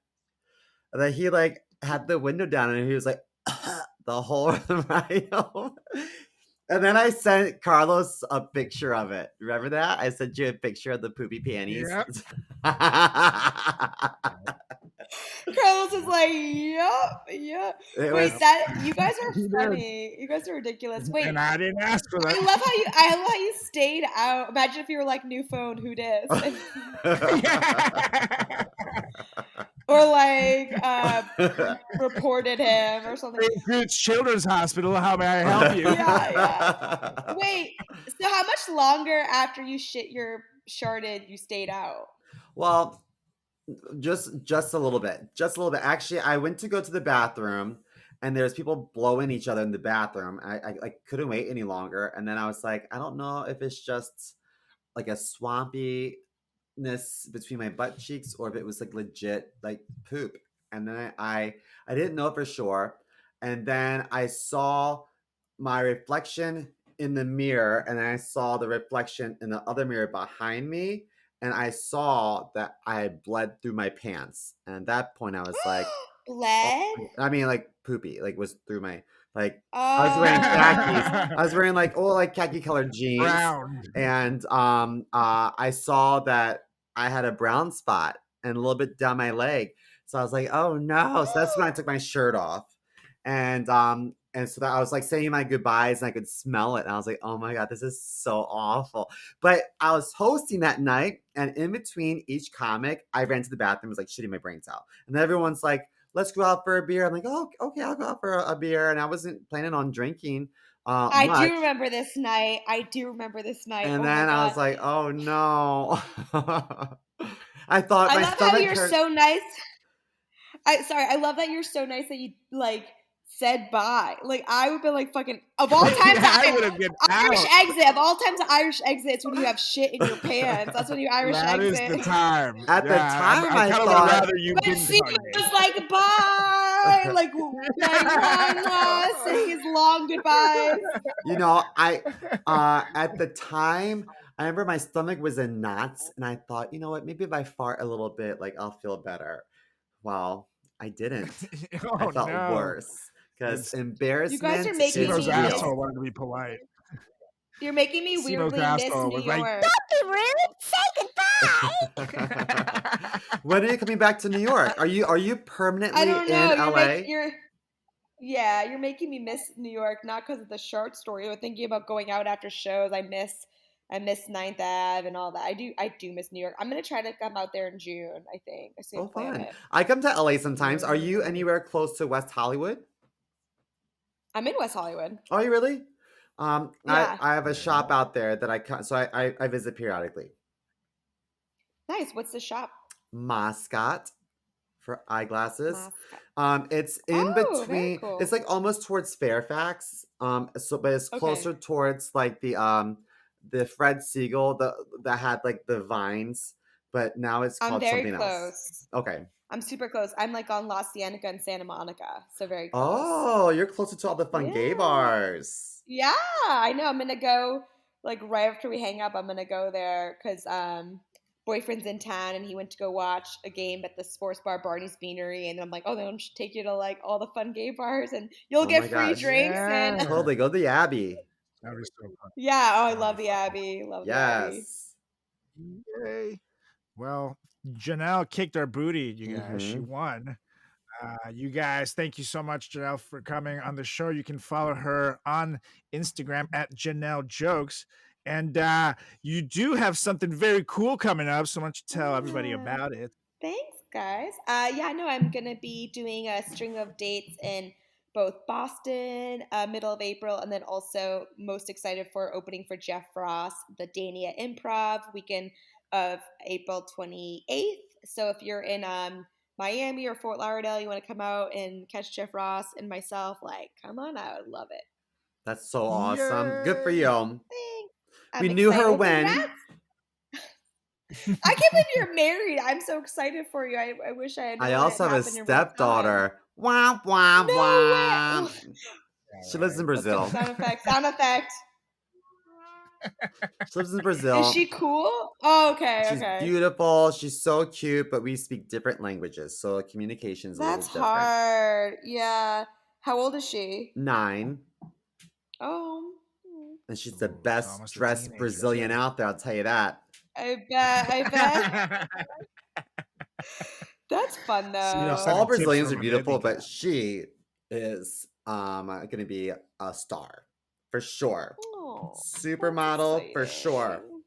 And then he like had the window down and he was like the whole ride home. And then I sent Carlos a picture of it. Remember that? I sent you a picture of the poopy panties. Yep. Carlos is like, yep. It Wait, was you guys are He did. funny. You guys are ridiculous. Wait, And I didn't ask for I that. love how you stayed out. Imagine if you were like, new phone, who dis? Or like reported him or something. It's Children's Hospital. How may I help you? Yeah. Wait, so how much longer after you sharted you stayed out? Well, just a little bit. Just a little bit. Actually, I went to go to the bathroom and there's people blowing each other in the bathroom. I couldn't wait any longer. And then I was like, I don't know if it's just like a swampiness between my butt cheeks or if it was like legit like poop. And then I didn't know for sure. And then I saw my reflection in the mirror and then I saw the reflection in the other mirror behind me. And I saw that I had bled through my pants. And at that point I was like, Bled? I mean like poopy, like was through my like I was wearing khakis. I was wearing like khaki colored jeans. Brown. And I saw that I had a brown spot and a little bit down my leg. So I was like, oh no. So that's when I took my shirt off. And so that I was like saying my goodbyes and I could smell it. And I was like, oh my God, this is so awful. But I was hosting that night and in between each comic, I ran to the bathroom, was like shitting my brains out. And then everyone's like, let's go out for a beer. I'm like, oh, okay, I'll go out for a beer. And I wasn't planning on drinking. I much. do remember this night. And then I was like, oh no. I thought I my love how stomach you're hurt. so nice. I love that you're so nice that you like said bye. Like I would be like fucking of all times I would have been Irish out. exit. Of all times the Irish exit, it's when you have shit in your pants. That's when you Irish That exit. is the time. At the time, I kind of would thought- rather you But didn't see, hug me. just like bye, like one saying his long goodbyes. You know, I at the time I remember my stomach was in knots and I thought, you know what, maybe if I fart a little bit, like I'll feel better. Well, I didn't. Oh, I felt no. worse. Because embarrassment You guys are making is me Simo's miss- real. asshole wanted to be polite. You're making me Simo's weirdly miss asshole New was like, York. When are you coming back to New York? Are you permanently I don't in know. LA? You're making me miss New York, not because of the short story, but thinking about going out after shows. I miss 9th Ave and all that. I do miss New York. I'm gonna try to come out there in June, I think. I see Oh, a plan fun. it. I come to LA sometimes. Are you anywhere close to West Hollywood? I'm in West Hollywood. Are you really? Yeah. I have a shop out there that I visit periodically. Nice. What's the shop? Mascot for eyeglasses. Mascot. It's in Oh, very between. cool. It's like almost towards Fairfax. But it's Okay. closer towards like the Fred Siegel that had like the vines, but now it's I'm called very something close. else. Okay. I'm super close. I'm like on La Cienega and Santa Monica, so very close. Oh, you're closer to all the fun gay Yeah. bars. Yeah, I know. I'm gonna go like right after we hang up. I'm gonna go there because boyfriend's in town and he went to go watch a game at the sports bar Barney's Beanery, and I'm like, oh, then I should take you to like all the fun gay bars, and you'll Oh get my free gosh. drinks. And Yeah. Totally go to the Abbey. That was so fun. yeah, oh, I love the Abbey. Love the Abbey. Yes. Yay. Well, Janelle kicked our booty, you guys. She Mhm. won. You guys, thank you so much, Janelle, for coming on the show. You can follow her on Instagram at Janelle Jokes. And you do have something very cool coming up. So why don't you tell everybody Yeah. about it? Thanks, guys. Yeah, no, I'm gonna be doing a string of dates in both Boston, middle of April, and then also most excited for opening for Jeff Ross, the Dania Improv weekend of April 28th. So if you're in Miami or Fort Lauderdale, you want to come out and catch Jeff Ross and myself, like, come on out. I love it. That's so awesome. Good for Yay. you. Thanks. We I'm knew her excited. when. Congrats. I can't believe you're married. I'm so excited for you. I wish I had known I it also have a happened in real time. stepdaughter. Wah, wah, No wah. way. She lives in Brazil. Sound effect. She lives in Brazil. Is she cool? Oh, okay, She's okay. beautiful. She's so cute, but we speak different languages, so communication's a little That's different. hard. Yeah. How old is she? 9. Oh. And she's the Ooh, best almost a dressed teenager. Brazilian out there, I'll tell you that. I bet. That's fun though. So, All sending tips Brazilians from are a beautiful, but handicap. she is gonna be a star for sure. Oh, that's Supermodel for sure. exciting.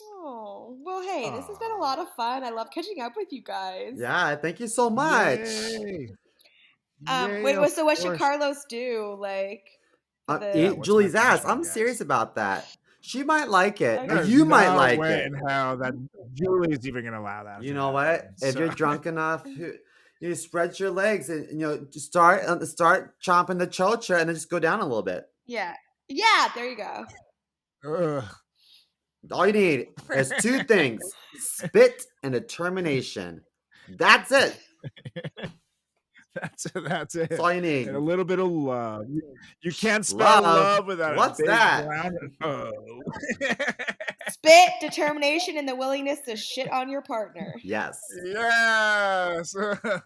Oh, well, hey, this has been a lot of fun. I love catching up with you guys. Yeah, thank you so much. Yay. Wait, Yay, so what should of course. Carlos do? Like, Eat what's Julie's my ass. punishment, I'm guys? serious about that. She might like it. Okay. Or There's you might no like way it. in hell that Julie's even gonna allow that. You to know what? happen. If you're So- drunk enough, you spread your legs and just start chomping the chocha and then just go down a little bit. yeah, there you go. Ugh. All you need is 2 things: spit and determination. That's it. That's it. That's all you need. And a little bit of love. You can't spell love without What's a big that? round O. Spit, determination, and the willingness to shit on your partner. Yes. Yes.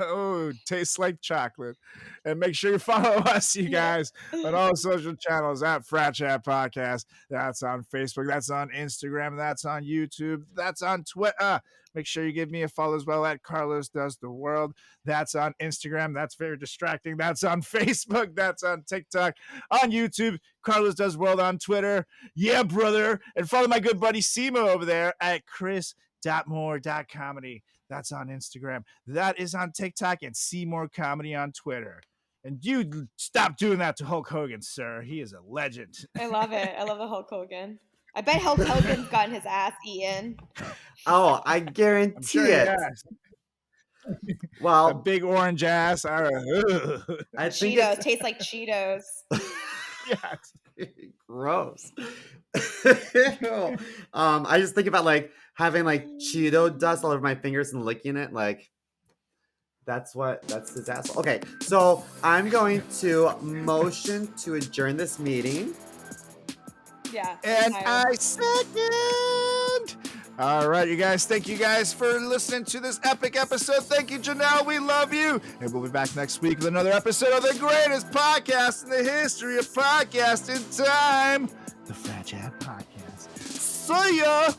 Oh, tastes like chocolate. And make sure you follow us, you guys, on all social channels at Frat Chat Podcast. That's on Facebook. That's on Instagram. That's on YouTube. That's on Twitter. Make sure you give me a follow as well at Carlos Does the World. That's on Instagram. That's very distracting. That's on Facebook. That's on TikTok. On YouTube, Carlos Does World on Twitter. Yeah, brother. And follow my good buddy Simo over there at chris.moore.comedy. That's on Instagram. That is on TikTok, and Seymour Comedy on Twitter. And you stop doing that to Hulk Hogan, sir. He is a legend. I love it. I love the Hulk Hogan. I bet Hulk Hogan's gotten his ass eaten. Oh, I guarantee I'm sure it. yes. A Well, big orange ass. All right. I think Cheetos taste like Cheetos. Yes. gross. I just think about like having like Cheeto dust all over my fingers and licking it. Like that's his asshole. Okay, so I'm going to motion to adjourn this meeting. Yeah. And tired. I second. All right, you guys. Thank you guys for listening to this epic episode. Thank you, Janelle. We love you. And we'll be back next week with another episode of the greatest podcast in the history of podcasting time, the Frat Chat Podcast. See ya.